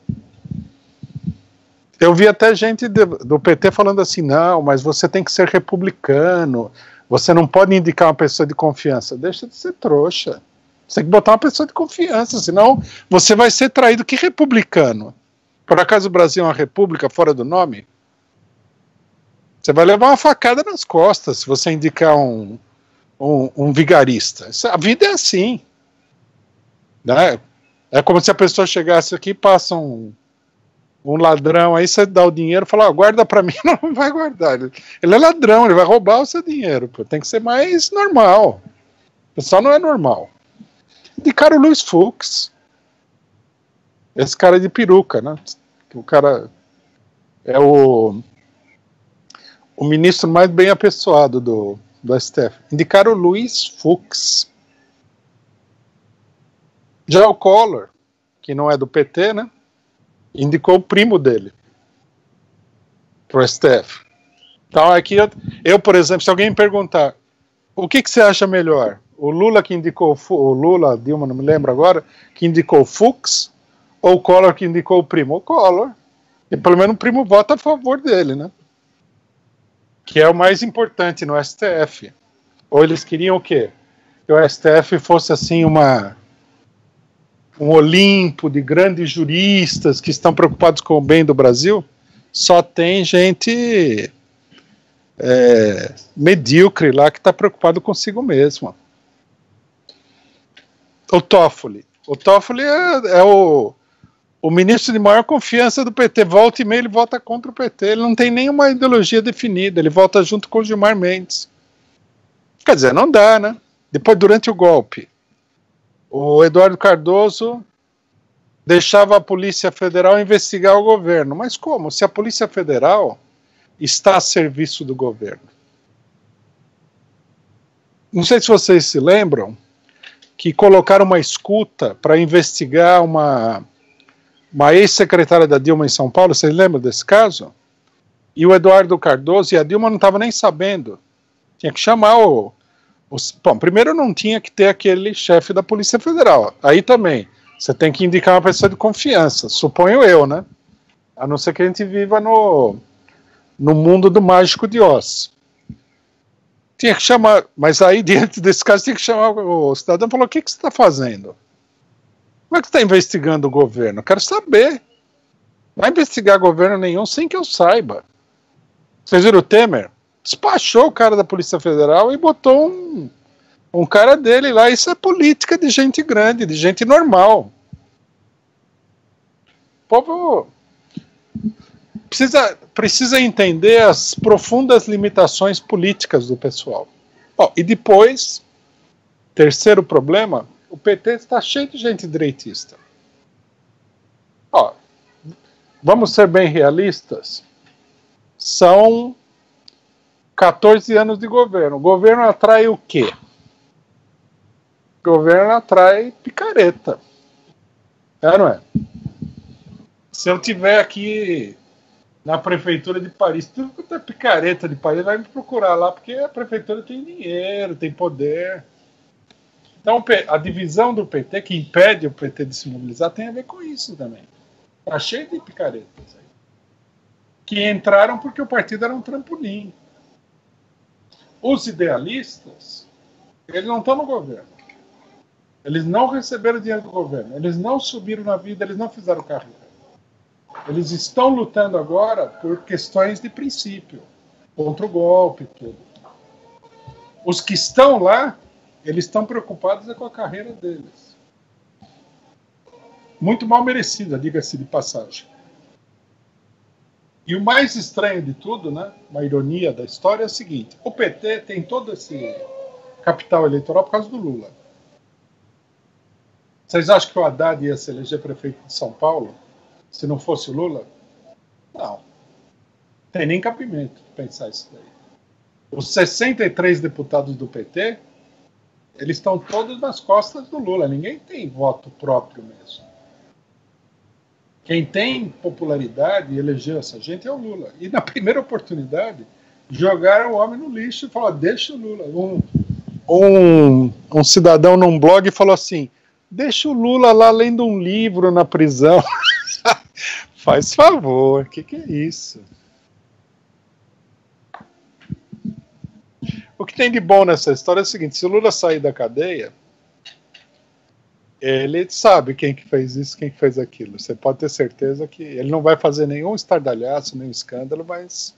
[SPEAKER 2] Eu vi até gente do PT falando assim, não, mas você tem que ser republicano, você não pode indicar uma pessoa de confiança. Deixa de ser trouxa. Você tem que botar uma pessoa de confiança, senão você vai ser traído. Que republicano? Por acaso o Brasil é uma república fora do nome? Você vai levar uma facada nas costas se você indicar um vigarista. A vida é assim. Né? É como se a pessoa chegasse aqui e passa um ladrão, aí você dá o dinheiro e fala, guarda pra mim, não vai guardar. Ele é ladrão, ele vai roubar o seu dinheiro. Pô. Tem que ser mais normal. O pessoal não é normal. Indicaram o Luiz Fux. Esse cara de peruca, né? O cara é o o ministro mais bem apessoado do STF. Indicaram o Luiz Fux. Já o Collor, que não é do PT, né? Indicou o primo dele para o STF. Então aqui eu, por exemplo, se alguém me perguntar o que você acha melhor, o Lula que indicou o Lula, Dilma, não me lembro agora, que indicou o Fux, ou o Collor que indicou o primo? O Collor. E pelo menos o primo vota a favor dele, né? Que é o mais importante no STF. Ou eles queriam o quê? Que o STF fosse assim um Olimpo de grandes juristas que estão preocupados com o bem do Brasil. Só tem gente medíocre lá que está preocupado consigo mesmo. O Toffoli. O Toffoli é o ministro de maior confiança do PT. Volta e meia ele vota contra o PT. Ele não tem nenhuma ideologia definida. Ele vota junto com o Gilmar Mendes. Quer dizer, não dá, né? Depois, durante o golpe, o Eduardo Cardoso deixava a Polícia Federal investigar o governo. Mas como? Se a Polícia Federal está a serviço do governo. Não sei se vocês se lembram que colocaram uma escuta para investigar uma ex-secretária da Dilma em São Paulo. Vocês lembram desse caso? E o Eduardo Cardoso e a Dilma não estavam nem sabendo. Tinha que chamar bom, primeiro não tinha que ter aquele chefe da Polícia Federal. Aí também, você tem que indicar uma pessoa de confiança, suponho eu, né? A não ser que a gente viva no mundo do Mágico de Oz. Tinha que chamar, mas aí diante desse caso tinha que chamar o cidadão e falou: o que você está fazendo? Como é que você está investigando o governo? Eu quero saber. Não vai investigar governo nenhum sem que eu saiba. Vocês viram o Temer? Despachou o cara da Polícia Federal e botou um cara dele lá. Isso é política de gente grande, de gente normal. O povo precisa entender as profundas limitações políticas do pessoal. E depois, terceiro problema, o PT está cheio de gente direitista. Vamos ser bem realistas. São 14 anos de governo. O governo atrai o quê? O governo atrai picareta. Não é? Se eu tiver aqui na prefeitura de Paris, tudo que é picareta de Paris vai me procurar lá, porque a prefeitura tem dinheiro, tem poder. Então a divisão do PT, que impede o PT de se mobilizar, tem a ver com isso também. Está cheio de picaretas aí. Que entraram porque o partido era um trampolim. Os idealistas, eles não estão no governo. Eles não receberam dinheiro do governo. Eles não subiram na vida, eles não fizeram carreira. Eles estão lutando agora por questões de princípio, contra o golpe e tudo. Os que estão lá, eles estão preocupados com a carreira deles. Muito mal merecida, diga-se de passagem. E o mais estranho de tudo, né, uma ironia da história, é o seguinte: o PT tem todo esse capital eleitoral por causa do Lula. Vocês acham que o Haddad ia se eleger prefeito de São Paulo se não fosse o Lula? Não. Tem nem cabimento pensar isso daí. Os 63 deputados do PT, eles estão todos nas costas do Lula. Ninguém tem voto próprio mesmo. Quem tem popularidade e elegeu essa gente é o Lula. E na primeira oportunidade, jogaram o homem no lixo e falaram: deixa o Lula. Um cidadão num blog falou assim: deixa o Lula lá lendo um livro na prisão. Faz favor, o que é isso? O que tem de bom nessa história é o seguinte: se o Lula sair da cadeia, ele sabe quem que fez isso, quem que fez aquilo. Você pode ter certeza que ele não vai fazer nenhum estardalhaço, nenhum escândalo, mas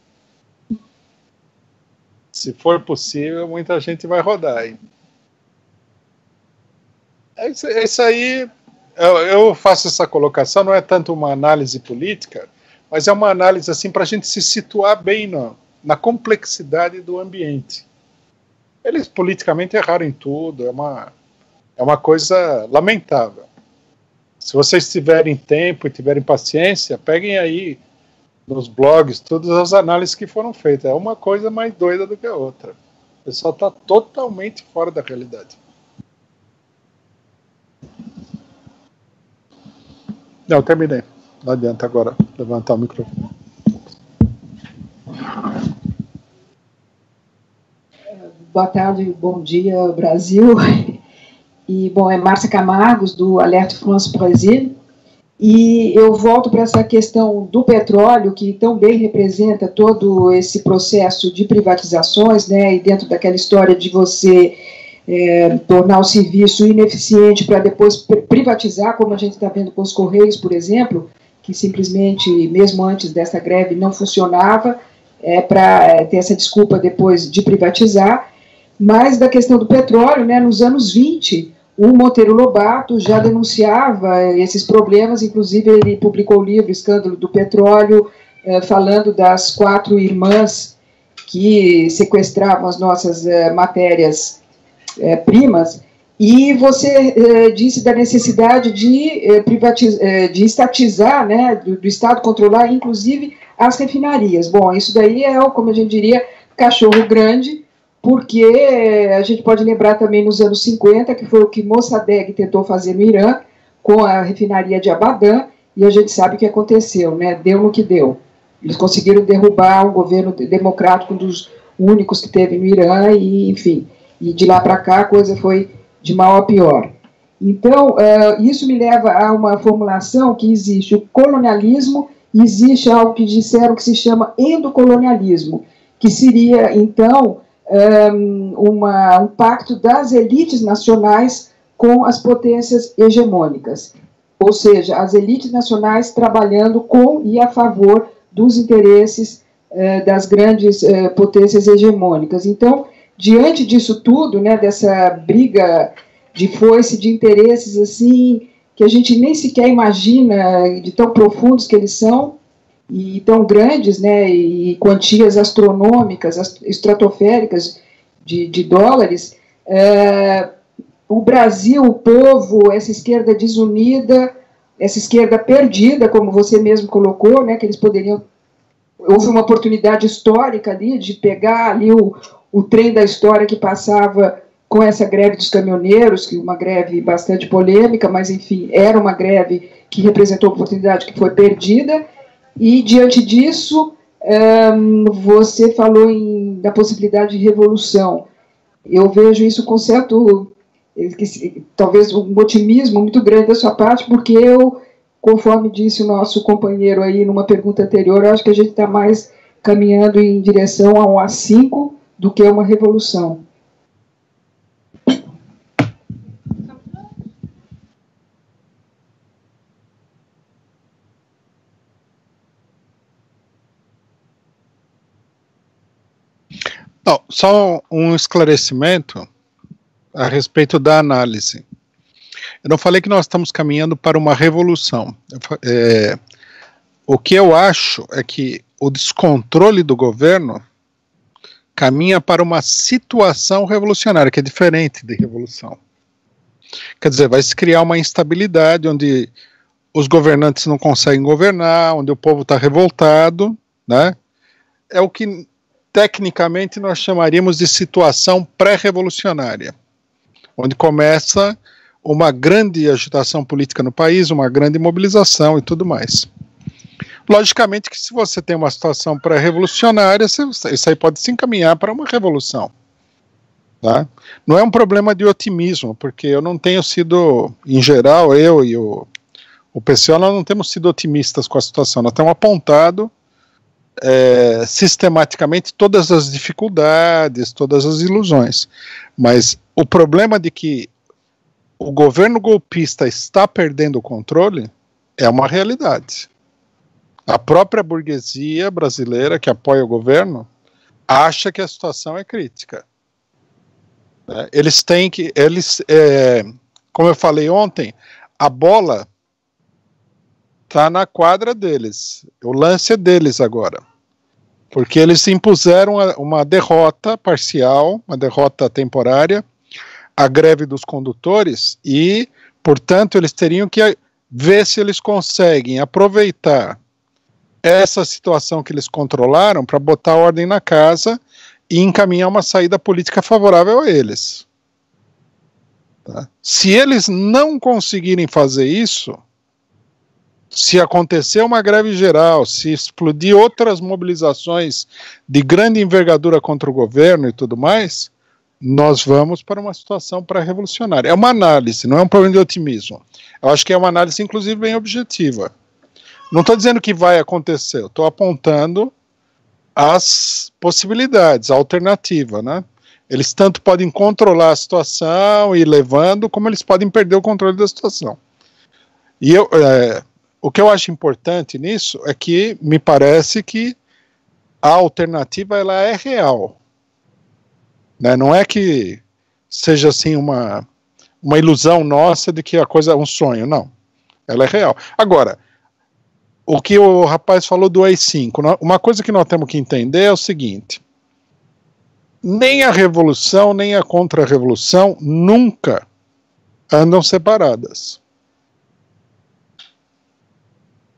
[SPEAKER 2] se for possível, muita gente vai rodar aí. Isso aí, eu faço essa colocação, não é tanto uma análise política, mas é uma análise assim para a gente se situar bem na complexidade do ambiente. Eles politicamente erraram em tudo, é uma coisa lamentável. Se vocês tiverem tempo e tiverem paciência, peguem aí nos blogs, todas as análises que foram feitas. É uma coisa mais doida do que a outra. O pessoal está totalmente fora da realidade. Não, eu terminei. Não adianta agora levantar o microfone.
[SPEAKER 9] Boa tarde, bom dia, Brasil. E, bom, é Márcia Camargos, do Alerte France Brasil. E eu volto para essa questão do petróleo, que tão bem representa todo esse processo de privatizações, né, e dentro daquela história de você tornar o serviço ineficiente para depois privatizar, como a gente está vendo com os Correios, por exemplo, que simplesmente, mesmo antes dessa greve, não funcionava, para ter essa desculpa depois de privatizar. Mas da questão do petróleo, né, nos anos 20, o Monteiro Lobato já denunciava esses problemas, inclusive ele publicou o livro Escândalo do Petróleo, falando das 4 irmãs que sequestravam as nossas matérias-primas, e você disse da necessidade de estatizar, né, do Estado controlar, inclusive, as refinarias. Bom, isso daí é, como a gente diria, cachorro grande, porque a gente pode lembrar também nos anos 50, que foi o que Mossadegh tentou fazer no Irã, com a refinaria de Abadan, e a gente sabe o que aconteceu, né? Deu no que deu. Eles conseguiram derrubar um governo democrático, um dos únicos que teve no Irã, e, enfim, e de lá para cá a coisa foi de mal a pior. Então, isso me leva a uma formulação que existe o colonialismo, e existe algo que disseram que se chama endocolonialismo, que seria, então, um pacto das elites nacionais com as potências hegemônicas, ou seja, as elites nacionais trabalhando com e a favor dos interesses das grandes potências hegemônicas. Então, diante disso tudo, né, dessa briga de foice de interesses assim, que a gente nem sequer imagina de tão profundos que eles são, e tão grandes, né, e quantias astronômicas, estratosféricas de dólares, o Brasil, o povo, essa esquerda desunida, essa esquerda perdida, como você mesmo colocou, né, que eles poderiam... Houve uma oportunidade histórica ali de pegar ali o trem da história que passava com essa greve dos caminhoneiros, que uma greve bastante polêmica, mas, enfim, era uma greve que representou a oportunidade que foi perdida. E, diante disso, você falou da possibilidade de revolução. Eu vejo isso com certo, talvez um otimismo muito grande da sua parte, porque eu, conforme disse o nosso companheiro aí numa pergunta anterior, eu acho que a gente está mais caminhando em direção a um AI-5 do que a uma revolução.
[SPEAKER 2] Não, só um esclarecimento a respeito da análise. Eu não falei que nós estamos caminhando para uma revolução. O que eu acho é que o descontrole do governo caminha para uma situação revolucionária, que é diferente de revolução. Quer dizer, vai se criar uma instabilidade onde os governantes não conseguem governar, onde o povo está revoltado, né? É o que tecnicamente nós chamaríamos de situação pré-revolucionária, onde começa uma grande agitação política no país, uma grande mobilização e tudo mais. Logicamente que se você tem uma situação pré-revolucionária, isso aí pode se encaminhar para uma revolução. Tá? Não é um problema de otimismo, porque eu não tenho sido, em geral, eu e o PCO, nós não temos sido otimistas com a situação, nós temos apontado sistematicamente todas as dificuldades, todas as ilusões, mas o problema de que o governo golpista está perdendo o controle é uma realidade. A própria burguesia brasileira que apoia o governo acha que a situação é crítica. Eles têm que, como eu falei ontem, a bola está na quadra deles, o lance é deles agora, porque eles impuseram uma derrota parcial, uma derrota temporária, a greve dos condutores, e, portanto, eles teriam que ver se eles conseguem aproveitar essa situação que eles controlaram para botar ordem na casa e encaminhar uma saída política favorável a eles. Tá? Se eles não conseguirem fazer isso, se acontecer uma greve geral, se explodir outras mobilizações de grande envergadura contra o governo e tudo mais, nós vamos para uma situação pré-revolucionária. É uma análise, não é um problema de otimismo. Eu acho que é uma análise, inclusive, bem objetiva. Não estou dizendo que vai acontecer, eu estou apontando as possibilidades, a alternativa, né? Eles tanto podem controlar a situação e ir levando, como eles podem perder o controle da situação. E o que eu acho importante nisso é que me parece que a alternativa ela é real. Né? Não é que seja assim uma ilusão nossa de que a coisa é um sonho, não. Ela é real. Agora, o que o rapaz falou do AI-5, uma coisa que nós temos que entender é o seguinte: nem a revolução, nem a contra-revolução nunca andam separadas.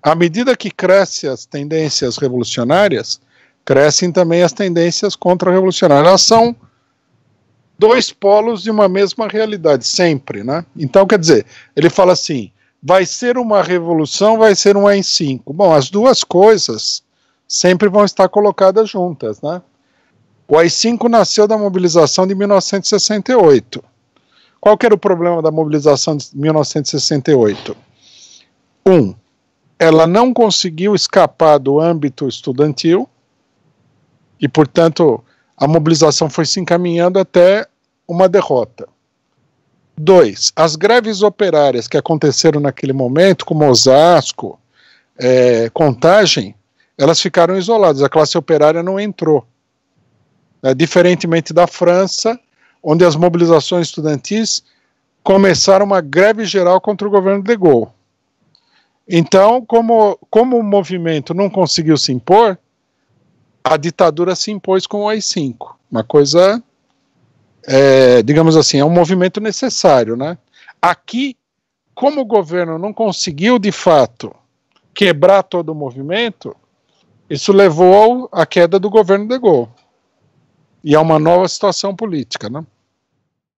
[SPEAKER 2] À medida que crescem as tendências revolucionárias, crescem também as tendências contra-revolucionárias. Elas são dois polos de uma mesma realidade, sempre, né? Então, quer dizer, ele fala assim, vai ser uma revolução, vai ser um AI-5. Bom, as duas coisas sempre vão estar colocadas juntas, né? O AI-5 nasceu da mobilização de 1968. Qual que era o problema da mobilização de 1968? Ela não conseguiu escapar do âmbito estudantil e, portanto, a mobilização foi se encaminhando até uma derrota. 2, as greves operárias que aconteceram naquele momento, como Osasco, Contagem, elas ficaram isoladas, a classe operária não entrou. Diferentemente da França, onde as mobilizações estudantis começaram uma greve geral contra o governo de Gaulle. Então, como o movimento não conseguiu se impor, a ditadura se impôs com o AI-5. Uma coisa, digamos assim, é um movimento necessário, né? Aqui, como o governo não conseguiu, de fato, quebrar todo o movimento, isso levou à queda do governo de Gaulle. E a uma nova situação política, né?